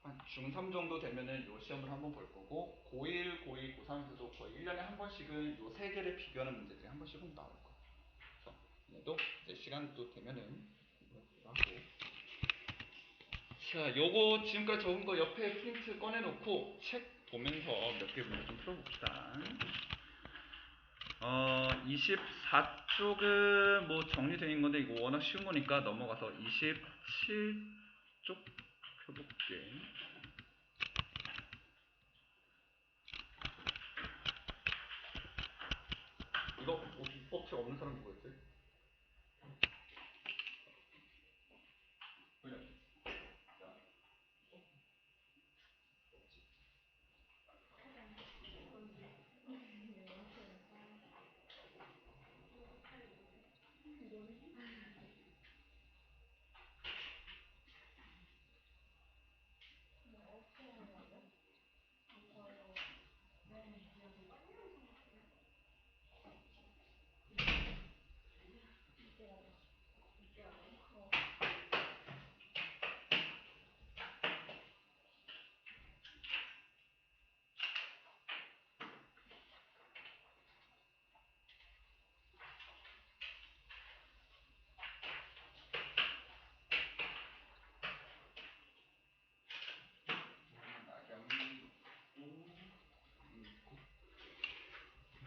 한 중3 정도 되면은 요 시험을 한번 볼 거고 고1, 고2, 고3에서도 거의 1년에 한 번씩은 요 세 개를 비교하는 문제들이 한 번씩은 나올 거예요. 그래서 얘도 이제 시간도 되면은 하고 자, 요거 지금까지 적은 거 옆에 프린트 꺼내놓고 책 보면서 몇 개 문제 좀 풀어봅시다. 24쪽은 뭐 정리되어 있는 건데 이거 워낙 쉬운 거니까 넘어가서 27쪽 펴볼게. 이거 혹시 법책 없는 사람 누구였지? 그냥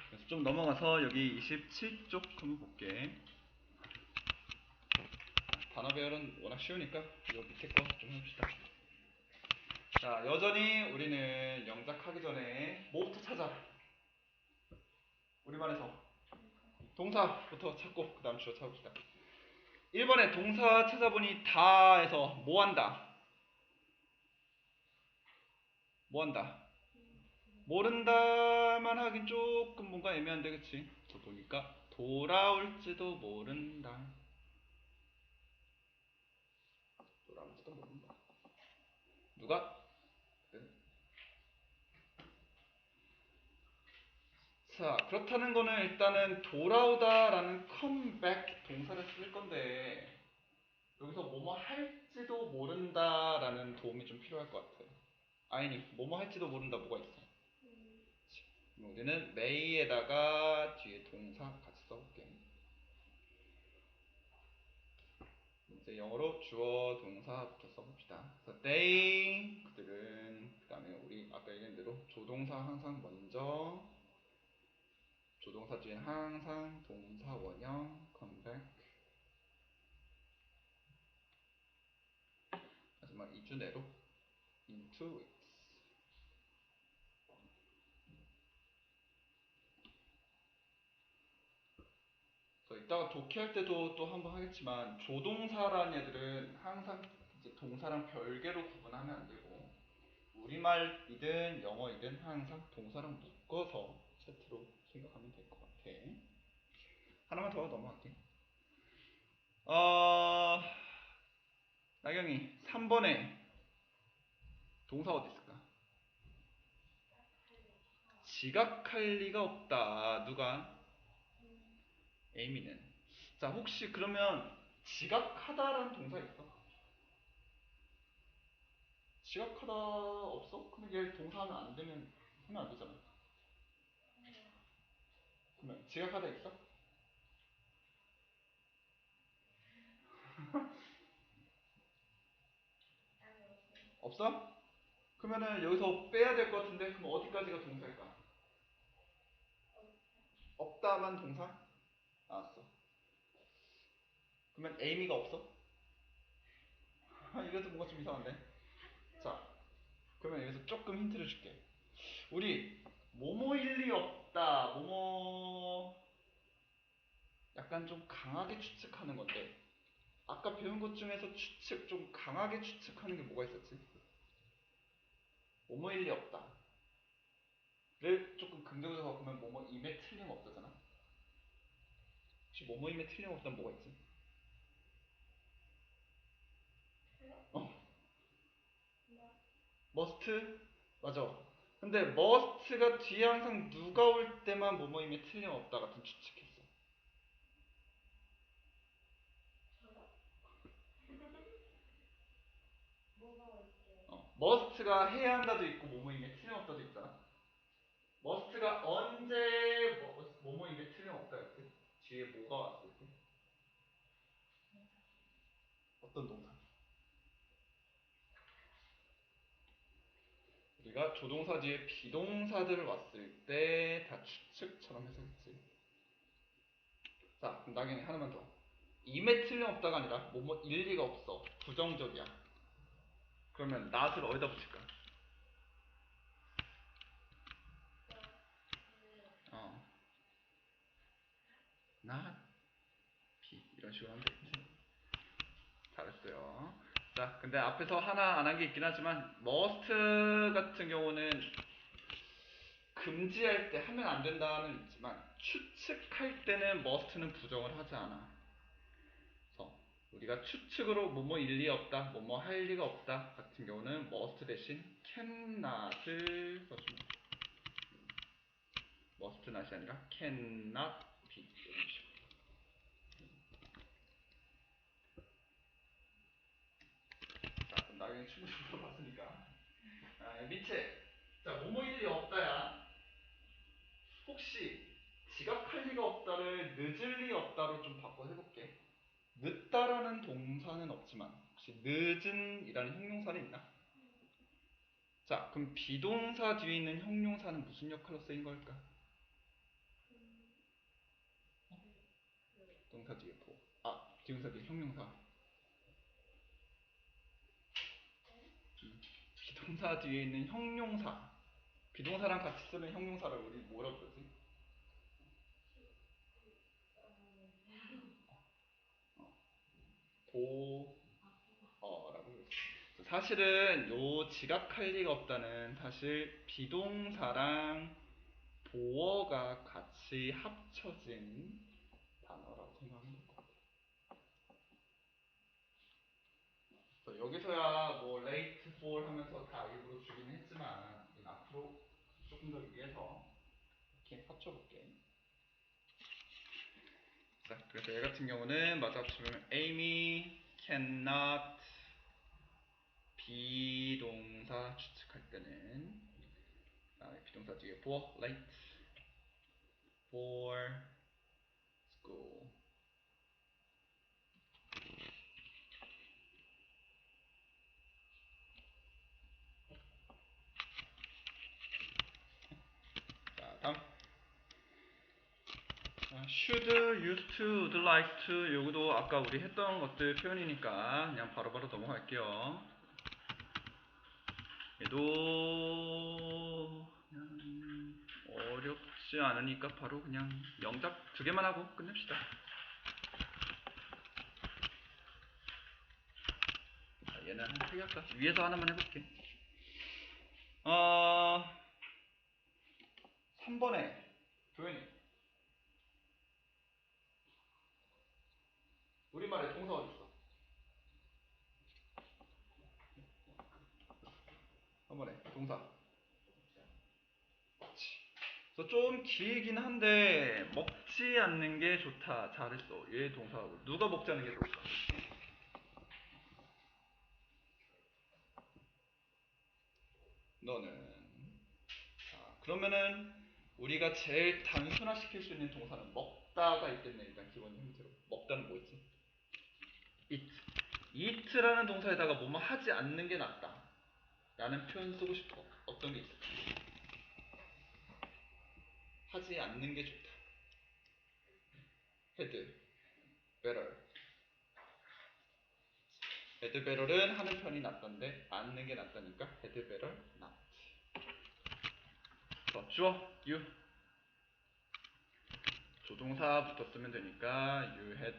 그래서 좀 넘어가서 여기 27쪽 한번 볼게. 단어 배열은 워낙 쉬우니까 이 밑에 거 좀 해봅시다. 자, 여전히 우리는 영작하기 전에 뭐부터 찾아? 우리말에서 동사부터 찾고 그 다음 주어 찾읍시다. 1번에 동사 찾아보니 다에서 뭐 한다? 뭐 한다? 모른다만 하긴 조금 뭔가 애매한데 그치? 저 보니까 돌아올지도 모른다. 할지도 모른다. 누가? 네. 자, 그렇다는 거는 일단은 돌아오다라는 come back 동사를 쓸 건데 여기서 뭐뭐 할지도 모른다라는 도움이 좀 필요할 것 같아요. 아니, 뭐뭐 할지도 모른다 뭐가 있어? 우리는 may에다가 뒤에 동사 같이 써볼게. 이제 영어로 주어 동사부터 써봅시다. 그래서 they 그들은 그 다음에 우리 아까 얘기한 대로 조동사 항상 먼저 조동사 뒤엔 항상 동사 원형 come back 마지막 2주 내로 in 2 weeks. 그래서 이따가 독해할 때도 또 한번 하겠지만 조동사라는 애들은 항상 이제 동사랑 별개로 구분하면 안 되고 우리말이든 영어이든 항상 동사랑 묶어서 세트로 생각하면 될 것 같아. 하나만 더 넘어갈게. 나경이 3번에 동사 어디 있을까? 지각할 리가 없다. 누가? 에이미는. 자, 혹시 그러면 지각하다라는 동사 있어? 지각하다 없어? 근데 얘 동사하면 안 되면 하면 안 되잖아. 그러면 지각하다 있어? 없어? 그러면은 여기서 빼야 될 것 같은데 그럼 어디까지가 동사일까? 없다만 동사? 알았어. 그러면 에이미가 없어? 이것도 뭔가 좀 이상한데. 자, 그러면 여기서 조금 힌트를 줄게. 우리 뭐뭐일 리 없다. 뭐뭐 약간 좀 강하게 추측하는 건데 아까 배운 것 중에서 추측 좀 강하게 추측하는 게 뭐가 있었지? 뭐뭐일 리 없다. 를 조금 긍정적으로 바꾸면 뭐뭐임에 틀림없다잖아. 혹시 뭐뭐임에 틀림없다는 뭐가 있지? 어, must? 맞아. 근데 must가 뒤에 항상 누가 올 때만 뭐뭐임에 틀림없다 같은 추측했어. must가 해야 한다도 있고 뭐뭐임에 틀림없다도 있잖아. must가 언제 뭐뭐임에 틀림없다였지? 뒤에 뭐가 왔을 때? 어떤 동사? 우리가 조동사 뒤에 비동사들 왔을 때 다 추측처럼 해석했지. 자, 그럼 나경이 하나만 더. 임에 틀림없다가 아니라 뭐뭐 일리가 없어. 부정적이야. 그러면 not을 어디다 붙일까? 어, not, be 이런 식으로 하면 되겠지. 잘했어요. 자, 근데 앞에서 하나 안 한 게 있긴 하지만 must 같은 경우는 금지할 때 하면 안 된다는 있지만 추측할 때는 must는 부정을 하지 않아. 그래서 우리가 추측으로 뭐뭐 일리 없다, 뭐뭐 할 리가 없다 같은 경우는 must 대신 cannot을 써주면 돼. must not이 아니라 cannot be 이런 식으로. 자, 그럼 나경이 충분히 물어봤으니까 밑에 자 뭐뭐 일리 없다야. 혹시 지각할 리가 없다를 늦을 리 없다로 좀 바꿔 해볼게. 늦다라는 동사는 없지만 혹시 늦은이라는 형용사는 있나? 자, 그럼 비동사 뒤에 있는 형용사는 무슨 역할로 쓰인 걸까? 동사 뒤에 보. 비동사 뒤에 형용사. 비동사 뒤에 있는 형용사. 비동사랑 같이 쓰는 형용사를 우리 뭐라 그러지? 보어라고 그랬어. 사실은 요 지각할 리가 없다는 사실 비동사랑 보어가 같이 합쳐진 단어라고 생각하면 될 것 같아요. 그래서 여기서야 뭐 late for 하면서 다 일부러 주긴 했지만 앞으로 조금 더 위해서 이렇게 합쳐볼게. 자, 그래서 얘 같은 경우는 맞아 합치면 Amy cannot 비동사 추측할 때는 비동사 뒤에 for late for school. 자, 다음. should, used to, would like to 요것도 아까 우리 했던 것들 표현이니까 그냥 바로바로 넘어갈게요. 얘도 그냥 어렵지 않으니까 바로 그냥 영작 2개만 하고 끝냅시다. 자, 얘는 한 3개 할까? 위에서 하나만 해볼게. 3번에 조연이 우리말에 동사 어디 있어? 3번에 동사. 그래서 좀 길긴 한데 먹지 않는 게 좋다. 잘했어. 얘 동사하고 누가 먹지 않는 게 좋을까? 너는. 자, 그러면은 우리가 제일 단순화시킬 수 있는 동사는 먹다가 있겠네. 일단 기본 형태로 먹다는 뭐 있지? eat. eat라는 동사에다가 뭐뭐 하지 않는 게 낫다 라는 표현 쓰고 싶어. 어떤 게 있을까? 하지 않는 게 좋다. had better. had better은 하는 편이 낫던데 않는 게 낫다니까 had better not. 주어 you. 조동사부터 쓰면 되니까 you had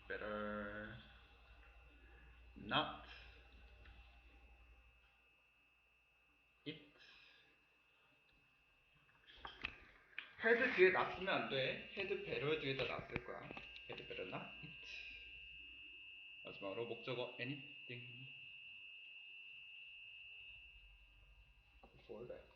better not eat. had 뒤에 not 쓰면 안 돼. had better 뒤에다 not 쓸 거야. had better not eat. 마지막으로 목적어 anything before that.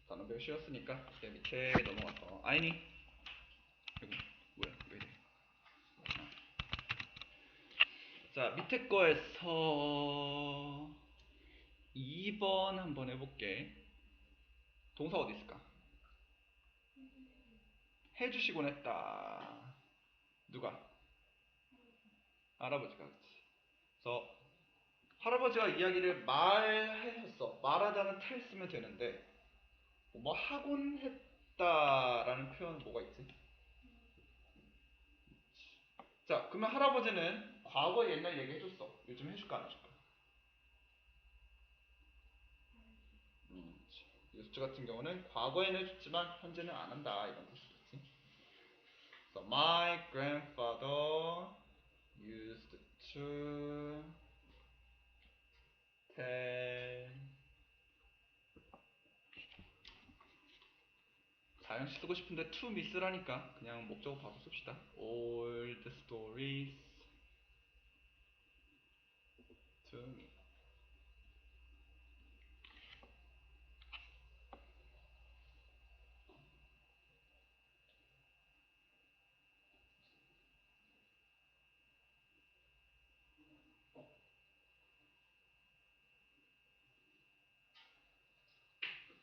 단어별 쉬웠으니까 이제 밑에 넘어가서 아이니 여기 뭐야 왜 이래. 자 밑에 거에서 2번 한번 해볼게. 동사 어디 있을까? 해주시곤 했다. 누가? 할아버지가. 그렇지. 그래서 할아버지가 이야기를 말했었어. 말하다는 텔 쓰면 되는데 뭐 하곤 했다라는 표현 뭐가 있지? 자 그러면 할아버지는 과거 옛날 얘기 해줬어. 요즘 해줄까 안 해줄까? 뉴스 같은 경우는 과거에는 해줬지만 현재는 안 한다 이런 뜻이겠지. So my grandfather used to tell. 사형식 쓰고 싶은데 to me 쓰라니까 그냥 목적어 바로 씁시다. Old stories to me.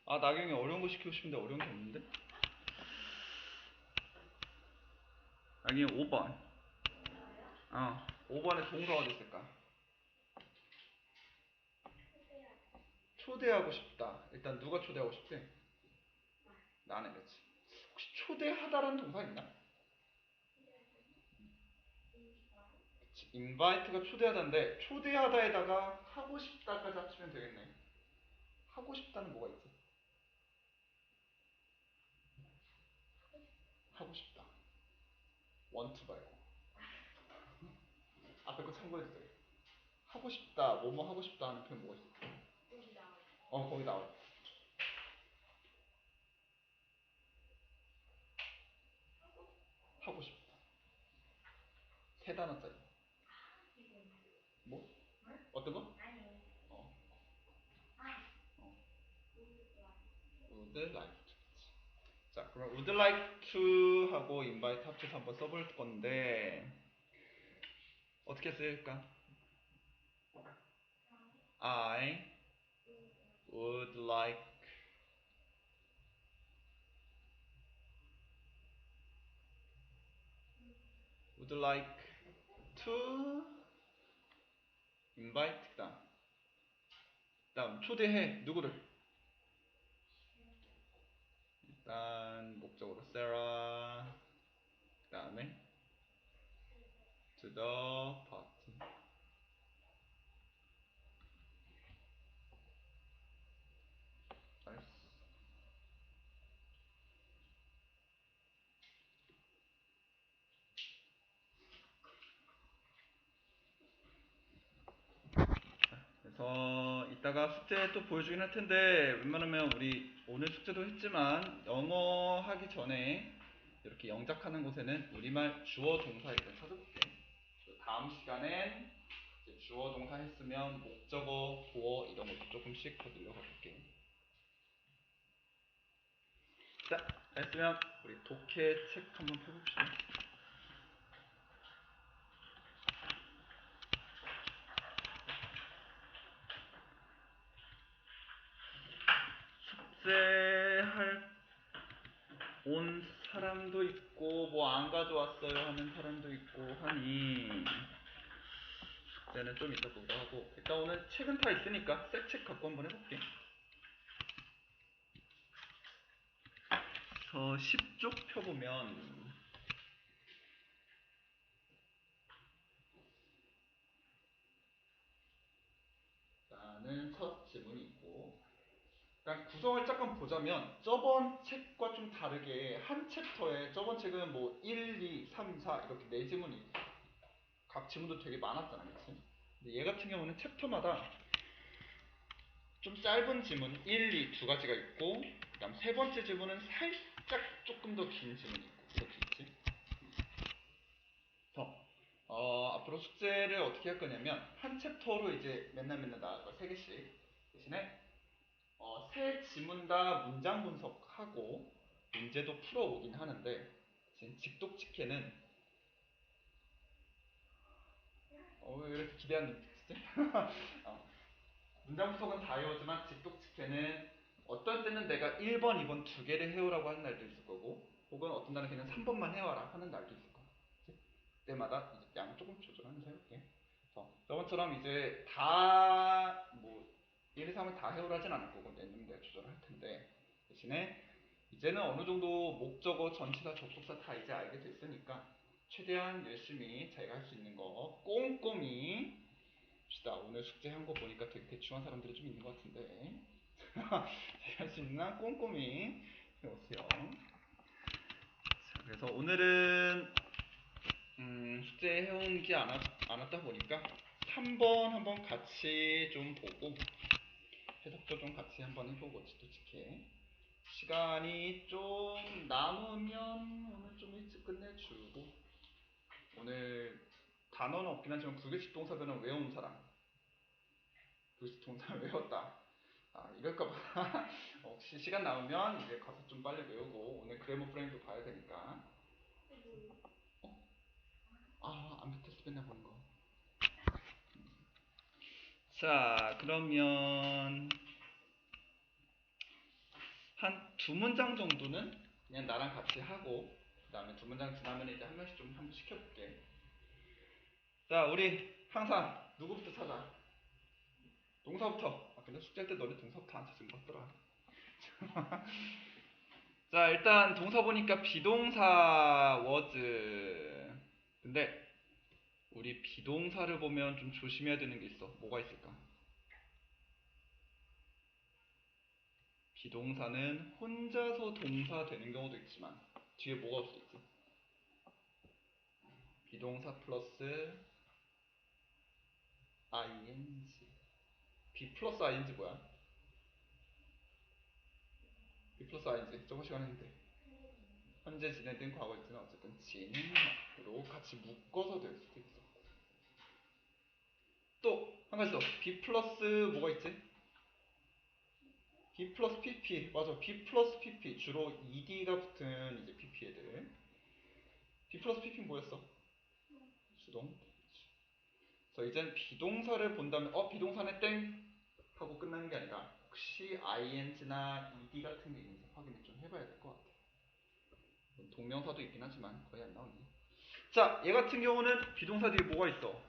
나경이 어려운 거 시키고 싶은데 어려운 게 없는데? 나경이 5번. 5번에 동사 어디 있을까? 초대하고 싶다. 일단 누가 초대하고 싶지? 나는. 그렇지. 혹시 초대하다라는 동사 있나? 그치. invite가 초대하다인데 초대하다에다가 하고 싶다까지 합치면 되겠네. 하고 싶다는 뭐가 있지? 하고 싶다. want 말고. 앞에 거 참고해도 돼. 하고 싶다, 뭐뭐 하고 싶다 하는 표현 뭐가 있어? 거기 나와. 거기 나와. 세 단어짜리. 뭐? 어떤 거? 어. would like to. 자, 그럼 would like to 하고 invite 합쳐서 한번 써볼 건데 어떻게 쓸까? I would like to invite 그다음 초대해 누구를? 일단 목적으로 Sarah 그다음에 to the party. 잘했어. 그래서 이따가 숙제 또 보여주긴 할 텐데 웬만하면 우리 오늘 숙제도 했지만 영어 하기 전에 이렇게 영작하는 곳에는 우리말 주어 동사 일을 찾아볼게. 다음 시간엔 이제 주어 동사 했으면 목적어, 보어 이런 것도 조금씩 더 늘려가 볼게. 자, 했으면 우리 독해 책 한번 펴봅시다. 숙제할 온 사람도 있고 뭐 안 가져왔어요 하는 사람도 있고 하니 숙제는 좀 이따 보기로 하고 일단 오늘 책은 다 있으니까 새 책 갖고 한번 해볼게. 그래서 10쪽 펴보면 일단은 첫 지문이 있고 일단 구성을 잠깐 보자면 저번 책과 좀 다르게 한 챕터에 저번 책은 뭐 1, 2, 3, 4 이렇게 네 지문이 각 지문도 되게 많았잖아 그치? 근데 얘 같은 경우는 챕터마다 좀 짧은 지문 1, 2 두 가지가 있고 그 다음 세 번째 지문은 살짝 조금 더 긴 지문이 있고 이렇게 있지. 그래서 앞으로 숙제를 어떻게 할 거냐면 한 챕터로 이제 맨날 나갈 거야 3개씩 대신에 세 지문 다 문장 분석하고 문제도 풀어오긴 하는데 지금 직독직해는 왜 이렇게 기대한 눈빛이지? 문장 분석은 다 해오지만 직독직해는 어떤 때는 내가 1번, 2번 두 개를 해오라고 하는 날도 있을 거고 혹은 어떤 날은 그냥 3번만 해와라 하는 날도 있을 거야. 그때마다 이제 양 조금 조절하면서 해볼게. 저번처럼 이제 다 뭐 1, 2, 3을 다 해오라진 않을 거고 내년 내가 조절할 텐데 대신에 이제는 어느 정도 목적어, 전치사, 접속사 다 이제 알게 됐으니까 최대한 열심히 자기가 할 수 있는 거 꼼꼼히 합시다. 오늘 숙제한 거 보니까 되게 대충한 사람들이 좀 있는 것 같은데 할 수 있나 꼼꼼히 해오세요. 자, 그래서 오늘은 숙제 해온 게 안 왔다 보니까 3번 한번 같이 좀 보고 해석도 좀 같이 한번 해보고 직독직해 시간이 좀 남으면 오늘 좀 일찍 끝내주고 오늘 단어는 없긴 하지만 불규칙 동사변은 외운 사람 불규칙 동사를 외웠다 이럴까봐 혹시 시간 남으면 이제 가서 좀 빨리 외우고 오늘 그래머 프레임도 봐야 되니까 안 붙었어 맨날 보는 거. 자 그러면 한 두 문장 정도는 그냥 나랑 같이 하고 그 다음에 두 문장 지나면 이제 한 명씩 좀 한번 시켜볼게. 자 우리 항상 누구부터 찾아? 동사부터. 근데 숙제할 때 너네 동사부터 안 찾은 것 같더라. 자 일단 동사 보니까 비동사 was. 근데 우리 비동사를 보면 좀 조심해야 되는 게 있어. 뭐가 있을까? 비동사는 혼자서 동사 되는 경우도 있지만 뒤에 뭐가 올 수 있지? 비동사 플러스 ing. B 플러스 ing 뭐야? B 플러스 ing 저번 시간에 했는데 현재 진행된 과거일지는 어쨌든 진행형으로 같이 묶어서 될 수도 있어. 또 한 가지 더. B 플러스 뭐가 있지? B 플러스 PP. 맞아. B 플러스 PP. 주로 ED가 붙은 이제 PP 애들. B 플러스 PP는 뭐였어? 수동. 그래서 이젠 비동사를 본다면 비동사는 땡 하고 끝나는 게 아니라 혹시 ing나 ed 같은 게 있는지 확인을 좀 해봐야 될 것 같아. 동명사도 있긴 하지만 거의 안 나오네. 자, 얘 같은 경우는 비동사 뒤에 뭐가 있어?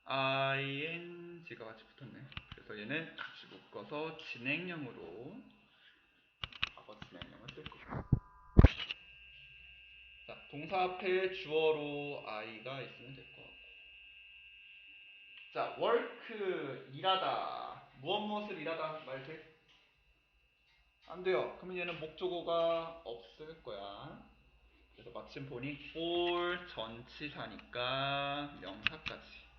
ing가 같이 붙었네. 그래서 얘는 같이 묶어서 진행형으로 과거 진행형을 쓸 거야. 자, 동사 앞에 주어로 i가 있으면 될 것 같고. 자, work 일하다. 무엇을 일하다 말 돼? 안 돼요. 그러면 얘는 목적어가 없을 거야. 그래서 마침 보니 for 전치사니까 명사까지.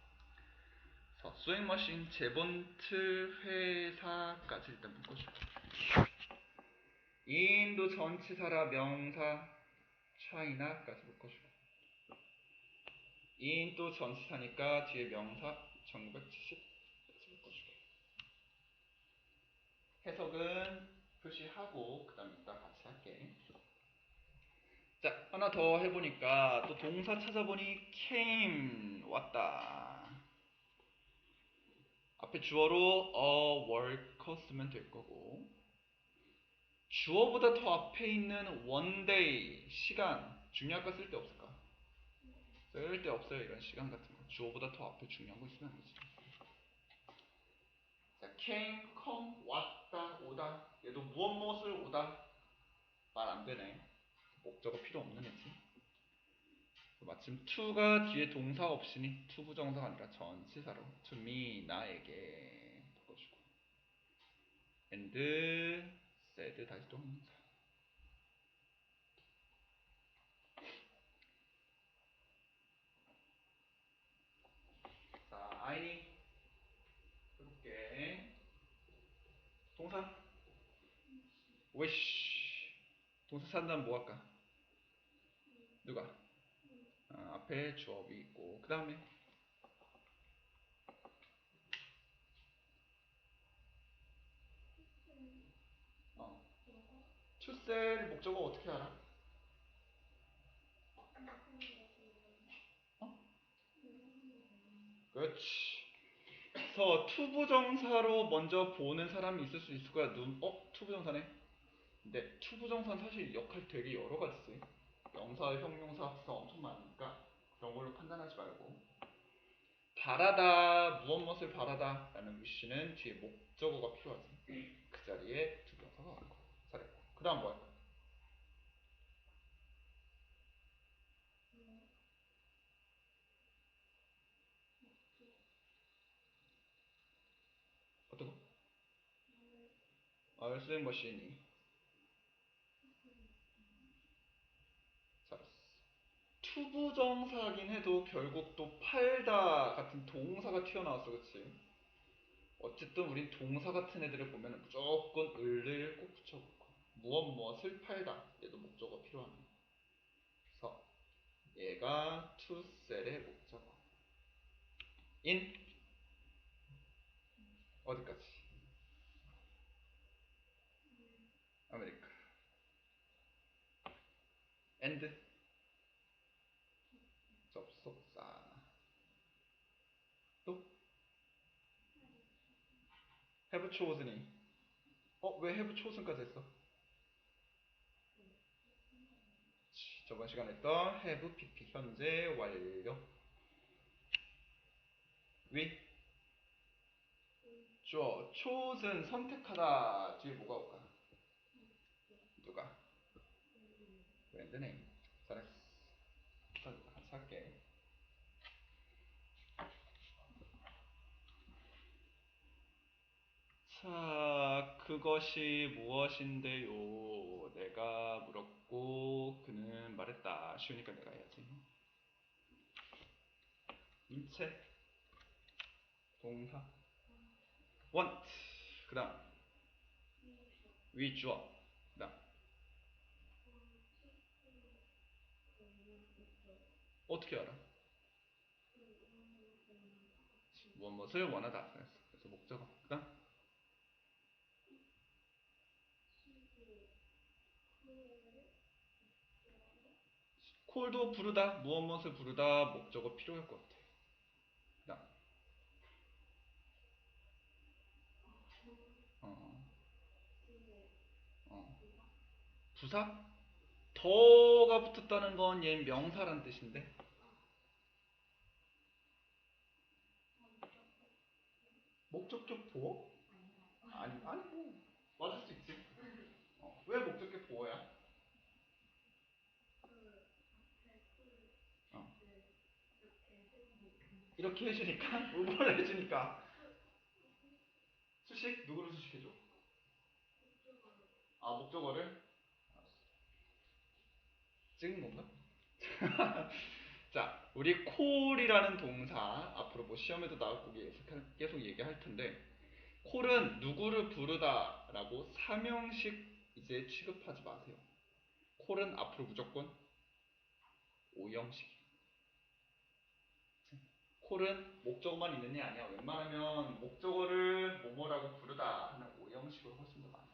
스윙머신 재본틀 회사까지 일단 묶어줄게. 인도 전치사라 명사 차이나까지 묶어주고. 인도 전치사니까 뒤에 명사 1970까지 묶어주고. 해석은 표시하고 그 다음에 이따 같이 할게. 자, 하나 더 해보니까 또 동사 찾아보니 came 왔다. 앞에 주어로 a worker 쓰면 될 거고, 주어보다 더 앞에 있는 one day 시간 중요할까 쓸 데 없을까? 쓸 데 없어요. 이런 시간 같은 거 주어보다 더 앞에 중요한 거 있으면 안 되지. 자, came, come, 왔다, 오다. 얘도 무엇을 오다 말 안 되네. 목적어 필요 없는 애지. 마침 to가 뒤에 동사 없이니 to 부정사가 아니라 전치사로 to me 나에게 바꿔주고 and said 다시 동사. 자, 아이니 해볼게. 동사 wish. 동사 찾는다면 뭐 할까? 누가? 앞에 주어이 있고 그 다음에 to sell 목적어 어떻게 알아? 그렇지. 그래서 to 부정사로 먼저 보는 사람이 있을 수 있을 거야. to 부정사네. 근데 to 부정사는 사실 역할 되게 여러 가지 있어요. 명사, 형용사, 합사 엄청 많으니까 그런 걸로 판단하지 말고 바라다, 무엇을 바라다 라는 wish는 뒤에 목적어가 필요하지. 그 자리에 두 명사가 왔고 잘했고 그 다음 뭐 할까? 어떤 거? 알스윙 머신이 잘했어. 투부정사긴 해도 결국 또 팔다 같은 동사가 튀어나왔어, 그치? 어쨌든 우린 동사 같은 애들을 보면 무조건 을을 꼭 붙여볼까. 무엇을 팔다. 얘도 목적어 필요하네. 그래서 얘가 to sell의 목적어. in 어디까지? 아메리카. and 접속사. 또 have chosen이. 왜 have chosen까지 했어? 저번 시간에 했던 have pp 현재 완료. 위 chosen 선택하다 뒤에 뭐가 올까? 누가? 브랜드 네임. 잘했어. 같이 할게. 자, 그것이 무엇인데요? 내가 물었고 그는 말했다. 쉬우니까 내가 해야지. 인체 동사 want 그 다음 위 주어 그 다음 어떻게 알아? 무엇을 원하다. 그래서 목적어. 그다음 콜도 부르다. 무엇을 부르다. 목적어 필요할 것 같아. 그다음 어, 어. 부사? 더가 붙었다는 건 얘 명사란 뜻인데 목적격 보어? 아니 뭐 맞을 수 있지. 왜 목적격 보어야? 어. 이렇게 해주니까 의무를 해주니까 수식 누구를 수식해줘? 아 목적어를 찍은 건가? 자, 우리 콜이라는 동사 앞으로 뭐 시험에도 나올 거기 계속 얘기할 텐데 콜은 누구를 부르다라고 삼형식 이제 취급하지 마세요. 콜은 앞으로 무조건 오형식. 콜은 목적어만 있느냐 아니야. 웬만하면 목적어를 뭐뭐라고 부르다 하는 오형식으로 훨씬 더 많다.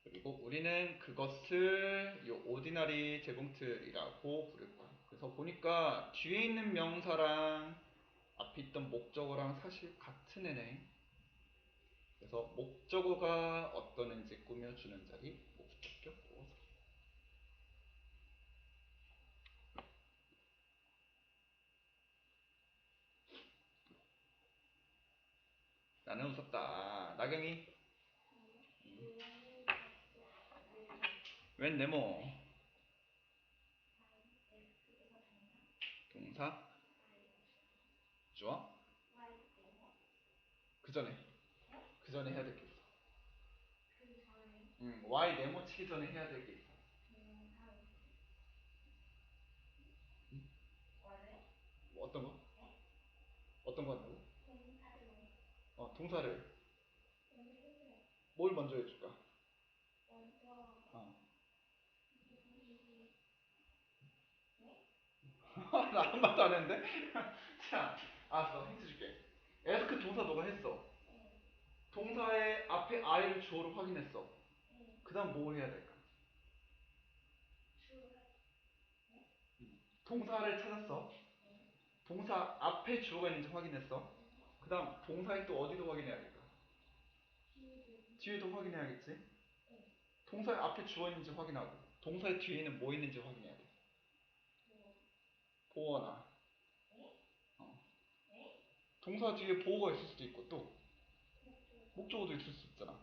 그리고 우리는 그것을 요 오디너리 제공틀이라고 부를 거야. 그래서 보니까 뒤에 있는 명사랑 앞에 있던 목적어랑 사실 같은 애네. 그래서 목적어가 어떠는지 꾸며주는 자리 목적격 보어서. 나는 웃었다. 나경이 웬 네모 동사 주어 그 전에 해야 될 게 있어. Y 네모 치기 전에 해야 될 게 있어. 뭐 어떤 거? 어떤 거 한다고? 동사를 뭘 먼저 해줄까? 어. 나 한 번도 안 했는데? 자, 알았어. 힌트 줄게. 에스크 동사 너가 했어. 동사의 앞에 I를 주어로 확인했어. 그 다음 뭐 해야 될까? 동사를 찾았어. 동사 앞에 주어가 있는지 확인했어. 그 다음 동사의 또 어디도 확인해야 될까? 뒤에도 확인해야겠지? 동사의 앞에 주어 있는지 확인하고 동사의 뒤에는 뭐 있는지 확인해야 돼. 보어나 어. 동사 뒤에 보어가 있을 수도 있고 또 목적어도 있을 수 있잖아.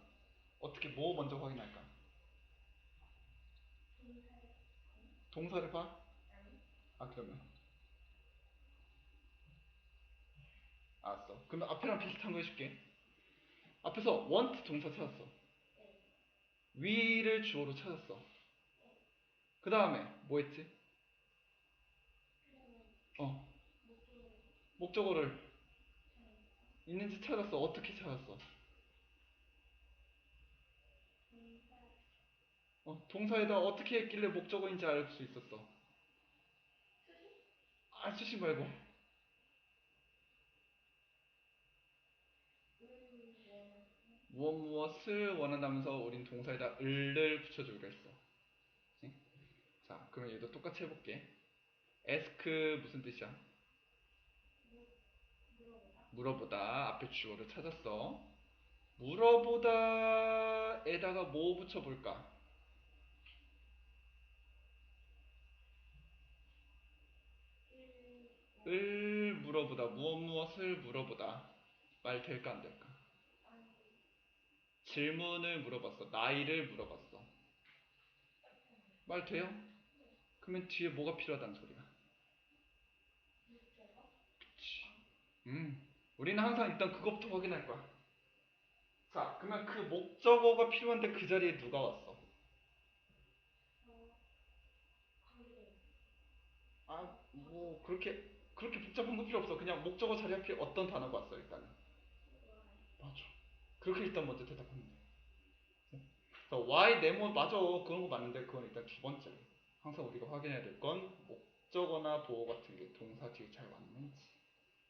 어떻게 뭐 먼저 확인할까? 동사를 봐? 그러면 알았어. 그럼 앞이랑 비슷한 거 해줄게. 앞에서 want 동사 찾았어. 위를 주어로 찾았어. 그 다음에 뭐 했지? 어, 목적어를 있는지 찾았어. 어떻게 찾았어? 동사에다 어떻게 했길래 목적어인지 알 수 있었어? 수식 말고. 무엇을 원한다면서 우린 동사에다 을을 붙여주기로 했어. 그치? 자, 그럼 얘도 똑같이 해볼게. ask 무슨 뜻이야? 물어보다. 앞에 주어를 찾았어. 물어보다에다가 뭐 붙여볼까? 을 물어보다. 무엇을 물어보다. 말 될까 안 될까? 질문을 물어봤어. 나이를 물어봤어. 말 돼요? 그러면 뒤에 뭐가 필요하다는 소리야? 그치. 우리는 항상 일단 그것부터 확인할 거야. 자, 그러면 그 목적어가 필요한데 그 자리에 누가 왔어? 뭐 그렇게 복잡한 거 필요 없어. 그냥 목적어 자리 앞에 어떤 단어가 왔어 일단은. 맞아. 그렇게 일단 먼저 대답하면 돼. 그래서 why 네모 맞아. 그런 거 맞는데 그건 일단 두 번째. 항상 우리가 확인해야 될 건 목적어나 보어 같은 게 동사 뒤에 잘 왔는지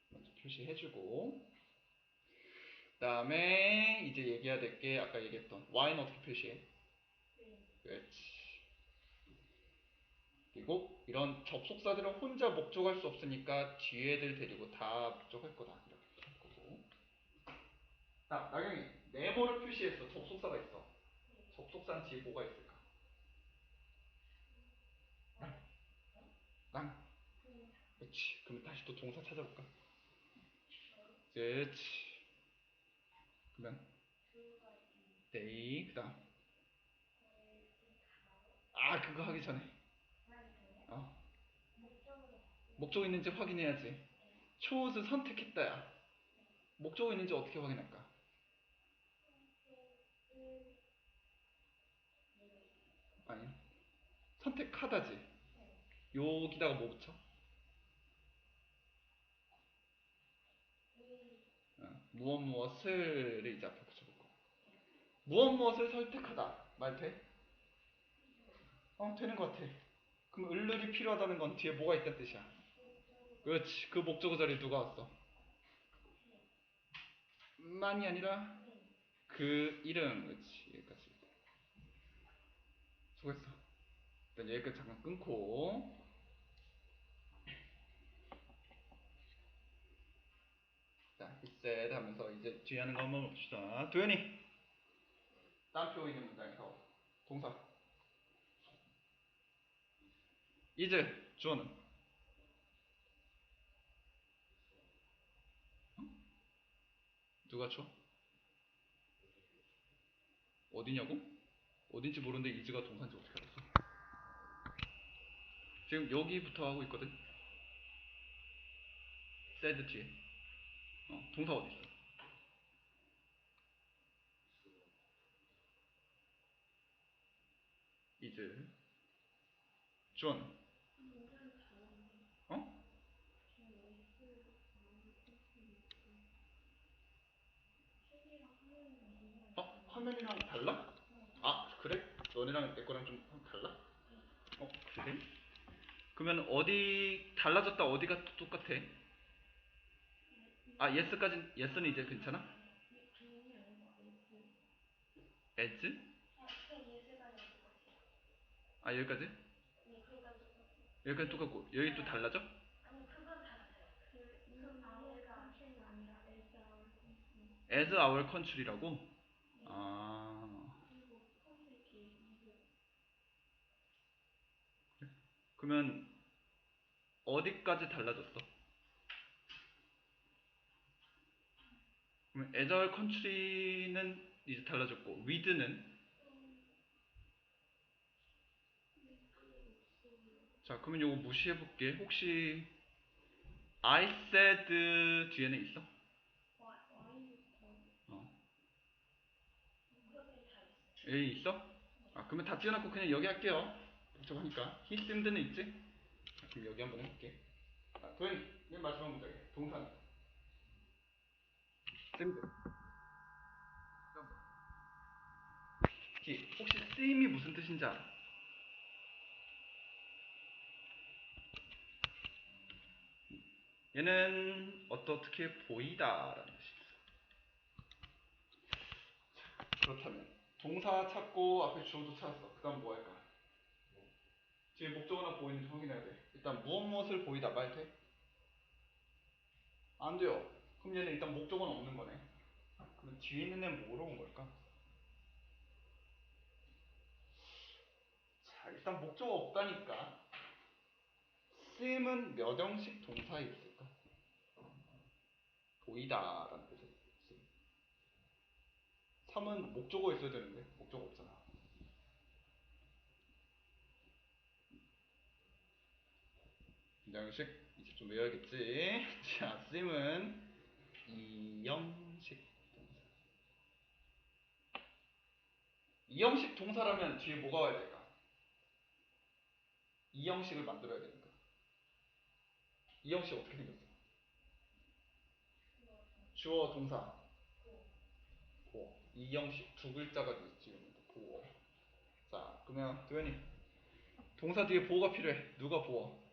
먼저 표시해주고, 그 다음에 이제 얘기해야 될 게 아까 얘기했던 Y는 어떻게 표시해? 그렇지. 그리고 이런 접속사들은 혼자 목적할 수 없으니까 뒤에 애들 데리고 다 목적할 거다. 이렇게 할 거고. 자, 나경이 네모를 표시했어. 접속사가 있어. 접속사는 뒤에 뭐가 있을까? 난. 그렇지. 그럼 다시 또 동사 찾아볼까? 그렇지. 그러면 they 그다음. 아, 그거 하기 전에. 어. 목적 있는지 확인해야지. chose 선택했다야. 목적어 있는지 어떻게 확인할까? 아니, 선택하다지. 여기다가 뭐 붙여? 무엇 무엇을 이제 앞에 붙여볼 거. 무엇 무엇을 선택하다 말 돼? 되는 것 같아. 그럼 을을이 필요하다는 건 뒤에 뭐가 있다는 뜻이야. 그렇지. 그 목적어 자리에 누가 왔어? 만이 아니라 그 이름. 그렇지. 여기까지. 수고했어. 일단 여기까지 잠깐 끊고, 자, 이셋 하면서 이제 뒤에 하는 거 한번 봅시다. 도현이, 따옴표 있는 문장에서 동사 이제 주어는 누가 줘? 어디냐고? 어딘지 모르는데 이즈가 동사인지 어떻게 알았어? 지금 여기부터 하고 있거든? said 뒤에. 동사 어디 있어? 이즈. 주어는? 어? 화면이랑 달라? 아, 그래? 너네랑 내 거랑 좀 달라? 그래? 그러면 어디 달라졌다 어디가 똑같아? 아, yes까지, yes는 이제 괜찮아? as? 아, 여기까지? 여기까지 똑같고 여기 또 달라져? as our country라고? 아, 그러면 어디까지 달라졌어? 그러면 as our country는 이제 달라졌고 with는? 자, 그러면 요거 무시해볼게. 혹시 I said 뒤에는 있어? 어. 여기 있어? 아, 그러면 다 띄워놓고 그냥 여기 할게요. 복잡하니까. he seemed는 있지? 자, 그럼 여기 한번 해볼게. 도현이, 맨 마지막 문장이야. 동사는 seemed. 혹시 seem이 무슨 뜻인지 알아? 얘는 어떻게 보이다라는 뜻이 있어. 그렇다면 동사 찾고 앞에 주어도 찾았어. 그 다음 뭐 할까? 뒤에 목적어나 보이는지 확인해야 돼. 일단 무엇 무엇을 보이다 말 돼? 안 돼요. 그럼 얘는 일단 목적어는 없는 거네. 그럼 뒤에 있는 애는 뭐로 온 걸까? 자, 일단 목적어 없다니까. seem은 몇 형식 동사에 있을까? 보이다라는 뜻이 있어. 3은 목적어 있어야 되는데 목적어 없잖아. 양식 이제 좀 외워야겠지. 자, seem은 2형식 동사. 2형식 동사라면 뒤에 뭐가 와야 될까? 2형식을 만들어야 되니까. 2형식 어떻게 생겼어? 주어 동사 보어. 2형식 두 글자가 있지. 보어. 자, 그러면 도현이 동사 뒤에 보어가 필요해. 누가 보어?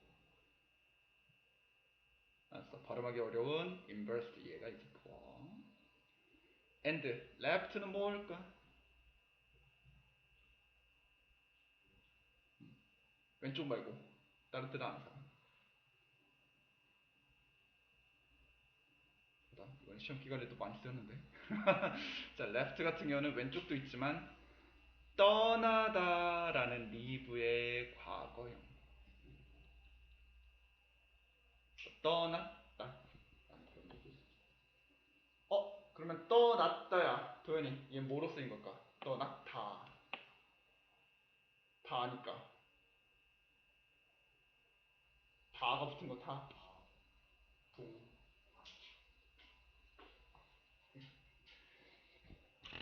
알았어. 발음하기 어려운 inverse 얘가 이제 보어. and left는 뭘까? 왼쪽 말고 다른 뜻 아는 사람. 이건 시험 기간에도 많이 쓰였는데. 자, left 같은 경우는 왼쪽도 있지만 떠나다라는 리브의 과거형. 떠났다. 그러면 떠났다야. 도현이, 얘 뭐로 쓰인 걸까? 떠났다. 다니까. 다가 붙은 거 다.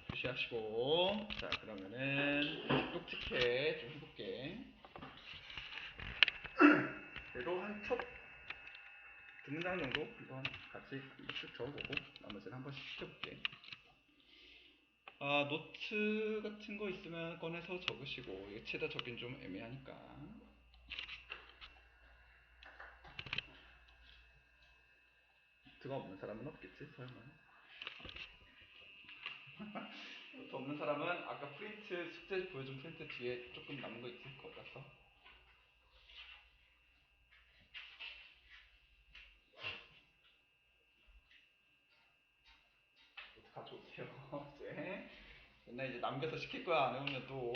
표시하시고. 자, 그러면은 똑똑해 좀 해볼게. 그래도 한 첫 등장 정도 한번 같이 쭉 적어보고 나머지는 한 번씩 시켜볼게. 노트 같은 거 있으면 꺼내서 적으시고 예체다 적긴 좀 애매하니까. 노트가 없는 사람은 없겠지 설마. 노트 없는 사람은 아까 프린트 숙제 보여준 프린트 뒤에 조금 남은 거 있을 것 같았어. 노트 가져오세요. 이제 맨날 이제 남겨서 시킬 거야. 안 해오면 또.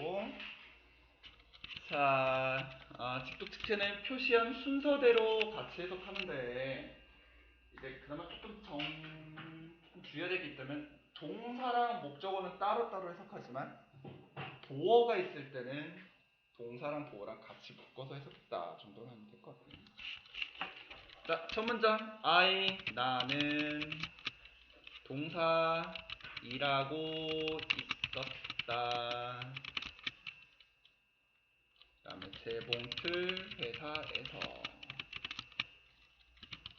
자, 직독특체는 표시한 순서대로 같이 해석하는데 이제 그나마 조금 주의해야 될 게 있다면 동사랑 목적어는 따로따로 해석하지만 보어가 있을 때는 동사랑 보어랑 같이 묶어서 해석했다 정도는 하면 될 것 같아요. 자, 첫 문장 나는 동사 일하고 있었다. 그 다음에 재봉틀 회사에서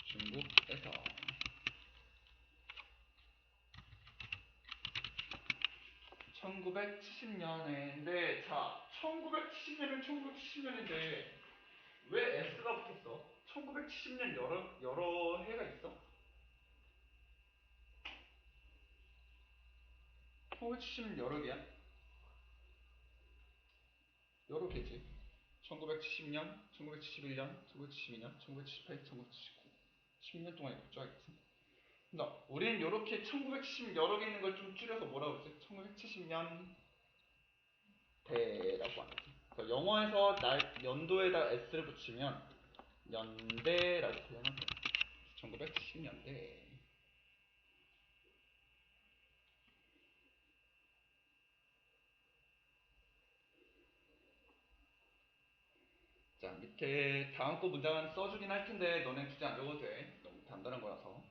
중국에서 1970년인데 자 1970년은 1970년인데 왜 S가 붙었어? 1970년 여러 해가 있어? 1970년 여러 개야? 여러 개지. 1970년, 1971년, 1972년, 1978, 1979 10년 동안 이렇게 쫙있지. 그러니까 우리는 이렇게 1970 여러 개 있는 걸 좀 줄여서 뭐라고 그러지? 1970년 대라고 하는 거지. 그래서 영어에서 연도에다 S를 붙이면 연대라고 표현하죠. 1970년대. 자, 밑에 다음 거 문장은 써주긴 할 텐데 너네 굳이 안 적어도 돼. 너무 단단한 거라서.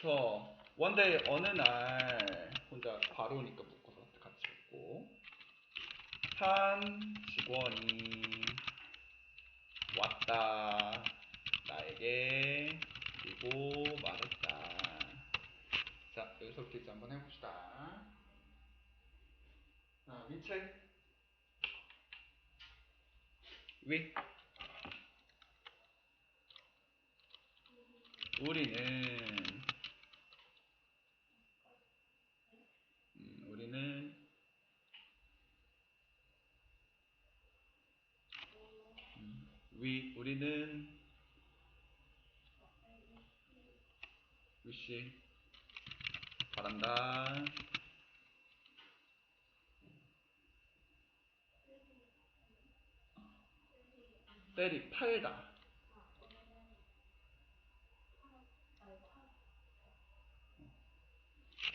그래서 one day 어느 날 혼자 바로니까 묶어서 같이 읽고 한 직원이 왔다 나에게 그리고 말했다. 자, 여기서부터 이제 한번 해봅시다. 민채 위 우리는 우리는 위시 바란다. 때리 팔다.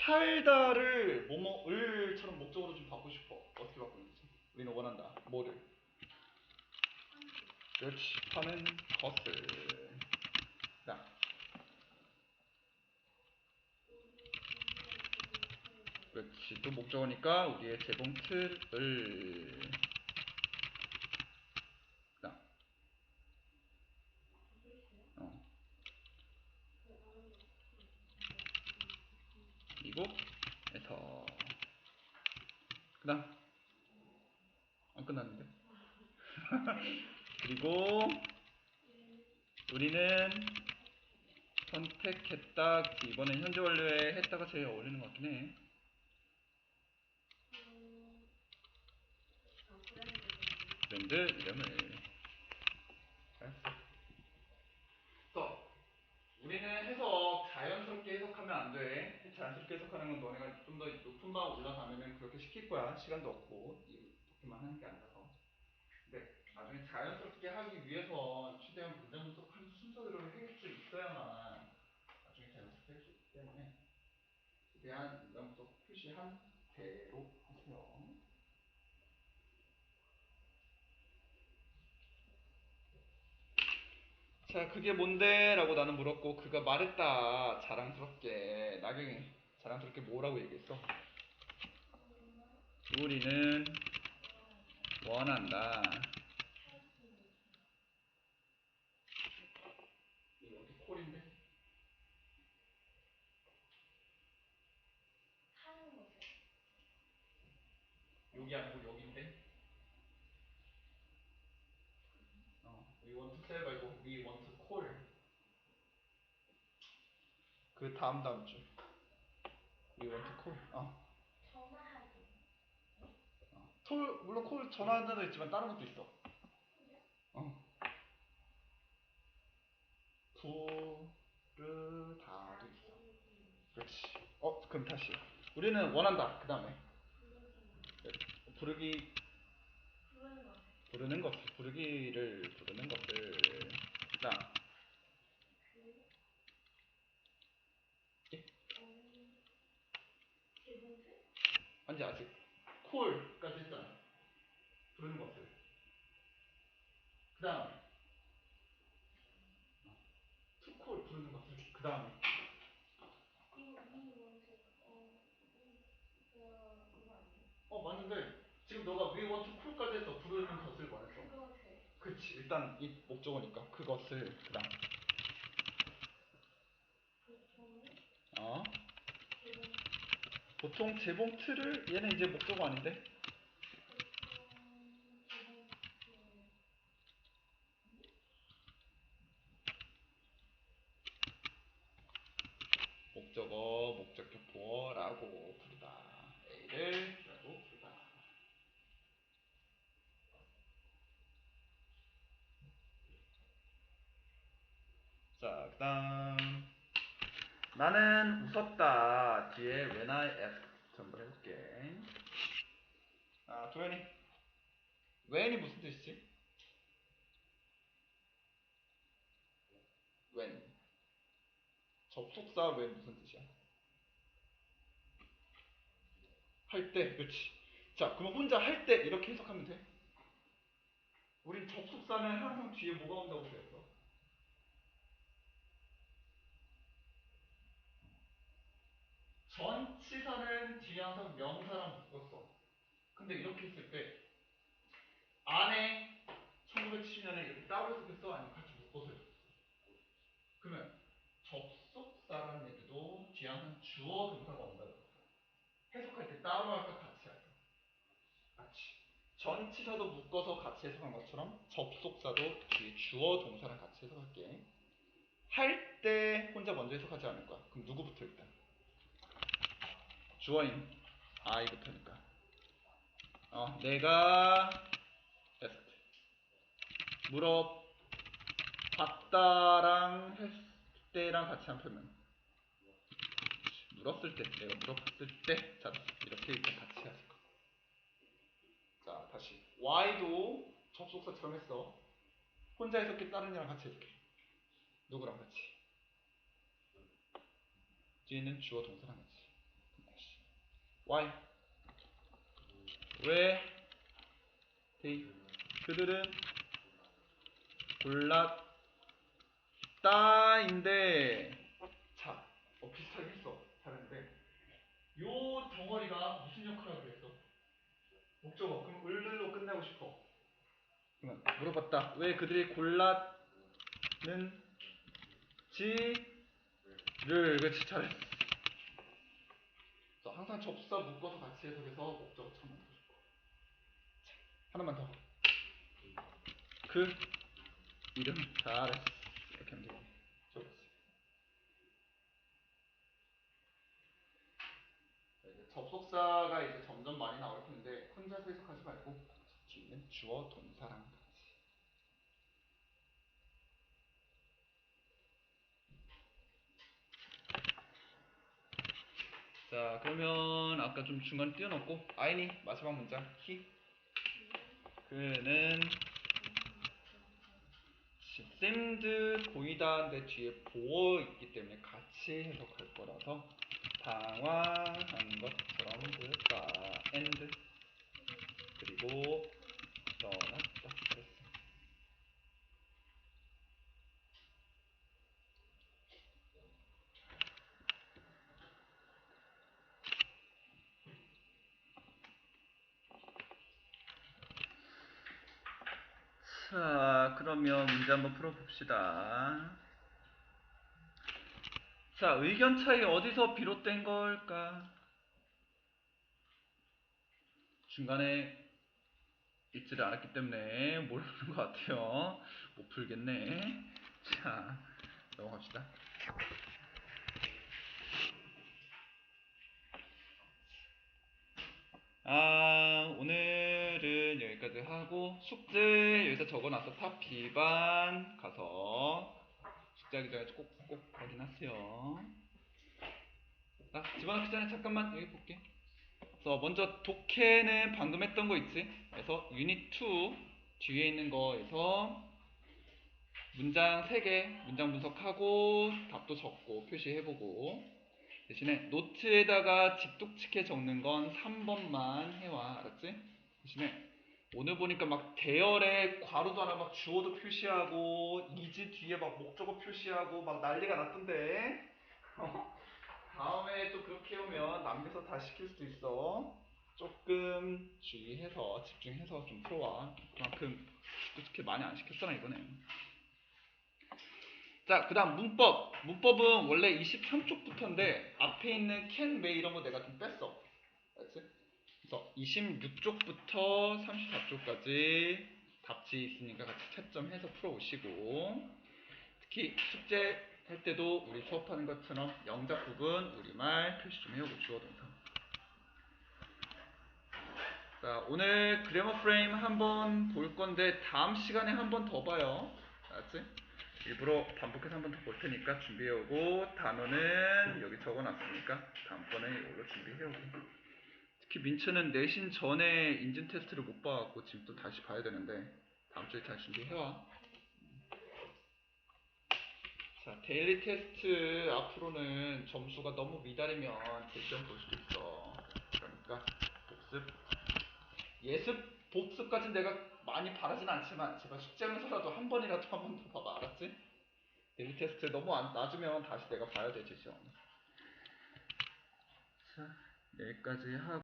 팔다를 을처럼 목적으로 좀 바꾸고 싶어. 어떻게 바꾸는지. 우리는 원한다. 뭐를? 그렇지. 파는 것을. 자, 그렇지. 또 목적어니까 우리의 재봉틀을. 자, 미국에서. 그 다음 안 끝났는데 그리고 우리는 선택했다. 이번엔 현재 완료에 했다가 제일 어울리는 것 같긴 해. 브랜드 이름을. 알았어. 또 우리는 해석 자연스럽게 해석하면 안 돼. 자연스럽게 해석하는 건 너네가 좀 더 높은 방 올라가면은 그렇게 시킬 거야. 시간도 없고 이렇게만 하는 게 아니라서. 근데 나중에 자연스럽게 하기 위해선 최대한 문장 분석하는 순서대로 해줄 수 있어야만 나중에 자연스럽게 할 수 있기 때문에 최대한 문장 분석 표시한 대로 하세요. 자, 그게 뭔데? 라고 나는 물었고 그가 말했다. 자랑스럽게. 나경이 자랑스럽게 뭐라고 얘기했어? 우리는 원한다. 이거 어떻게 콜인데? 여기 아니고 여기인데? We want to sell 말고 we want to call. 그 다음 줄. We want to call. 물론 콜 전화하는 데도 있지만 다른 것도 있어. 부르다도 있어. 그렇지. 그럼 다시. 우리는 원한다. 그 다음에 부르는 것을 부르는 것을. 그다음 아니 아직 콜까지 했잖아. 부르는 것을. 그 다음에 투콜 부르는 것을. 그 다음에 맞는데 지금 너가 we want to call까지 해서 부르는 것을 원했어. 그치. 일단 이 목적어니까 그것을. 그 다음 보통 재봉틀을 얘는 이제 목적어 아닌데? 목적어, 목적격 보어라고 부르다. A를 라고 부르다. 자, 그 다음 나는 웃었다. 뒤에 when I asked 한번 해볼게. 도현이 when이 무슨 뜻이지? when 접속사 when 무슨 뜻이야? 할 때. 그렇지. 자, 그럼 혼자 할 때 이렇게 해석하면 돼. 우린 접속사는 항상 뒤에 뭐가 온다고 그랬어? 전치사는 뒤에 항상 명사랑 묶었어. 근데 이렇게 했을 때 안에 1970년에 이렇게 따로 해석했어? 아니면 같이 묶어서 했어? 그러면 접속사라는 얘기도 뒤에 항상 주어 동사가 온다고 했어. 해석할 때 따로 할까 같이 할까? 같이. 전치사도 묶어서 같이 해석한 것처럼 접속사도 뒤에 주어 동사랑 같이 해석할게. 할 때 혼자 먼저 해석하지 않을 거야. 그럼 누구부터 일단? 주어인 I부터니까. 내가 asked. 물어봤다랑 했을 때랑 같이 한 표면. 물었을 때, 내가 물어봤을 때. 자, 이렇게 일단 같이 하실 거. 자, 다시. Y도 접속사처럼 했어. 혼자 해석해 다른 애랑 같이 해석해. 누구랑 같이? 뒤에는 주어 동사랑 같이. 다시. Why? 왜? 그들은 골랐다인데. 자, 비슷하게 했어. 잘했는데 요 덩어리가 무슨 역할을 하고 있어? 목적어. 그럼 을로 끝내고 싶어. 그러면 물어봤다. 왜 그들이 골랐는지를. 그렇지. 잘했어. 항상 접사 묶어서 같이 해석해서 목적어 처음 만들고 싶어. 자, 하나만 더. 그 이름 잘했어. 이렇게 하면 되겠네. 좋았어. 이제 접속사가 이제 점점 많이 나올 텐데 혼자서 해석하지 말고 뒤에는 주어 동사랑 같이. 자, 그러면 아까 좀 중간 띄워놓고 아이니 마지막 문장 히. 그는 seemed 보이다인데 뒤에 보어 있기 때문에 같이 해석할 거라서 당황한 것처럼 보였다. and 그리고 떠났다. 그랬어. 자, 그러면 문제 한번 풀어봅시다. 자, 의견 차이 어디서 비롯된 걸까? 중간에 읽지를 않았기 때문에 모르는 것 같아요. 못 풀겠네. 자, 넘어갑시다. 오늘은 여기까지 하고 숙제 여기다 적어놨어. 탑 비반 가서 숙제하기 전에 꼭 확인하세요. 자, 집어넣기 전에 잠깐만 여기 볼게. 그래서 먼저 독해는 방금 했던 거 있지? 그래서 유닛 2 뒤에 있는 거에서 문장 3개 문장 분석하고 답도 적고 표시해보고 대신에 노트에다가 직독직해 적는 건 3번만 해와. 알았지? 대신에 오늘 보니까 막 대열에 괄호도 하나 막 주어도 표시하고 이즈 뒤에 막 목적어 표시하고 막 난리가 났던데 다음에 또 그렇게 해오면 남겨서 다 시킬 수도 있어. 조금 주의해서 집중해서 좀 풀어와. 그만큼 직독직해 많이 안 시켰잖아 이번에. 자, 그 다음 문법. 문법은 원래 23쪽부터인데 앞에 있는 can, may 이런 거 내가 좀 뺐어. 알았지? 그래서 26쪽부터 34쪽까지 답지 있으니까 같이 채점해서 풀어오시고 특히 숙제 할 때도 우리 수업하는 것처럼 영작 부분 우리말 표시 좀 해오고 주어 동사. 자, 오늘 그래머 프레임 한번 볼 건데 다음 시간에 한 번 더 봐요. 알았지? 일부러 반복해서 한 번 더 볼 테니까 준비해오고 단어는 여기 적어놨으니까 다음번에 이걸로 준비해오고 특히 민츠는 내신 전에 인증 테스트를 못 봐갖고 지금 또 다시 봐야 되는데 다음 주에 잘 준비해와. 자, 데일리 테스트 앞으로는 점수가 너무 미달이면 득점 볼 수도 있어. 그러니까 복습 예습 복습까지 내가 많이 바라진 않지만 제발 숙제하면서라도 한 번이라도 한 번 더 봐봐. 알았지? 데일리 테스트 너무 낮으면 다시 내가 봐야 되지 시험. 자, 여기까지 하고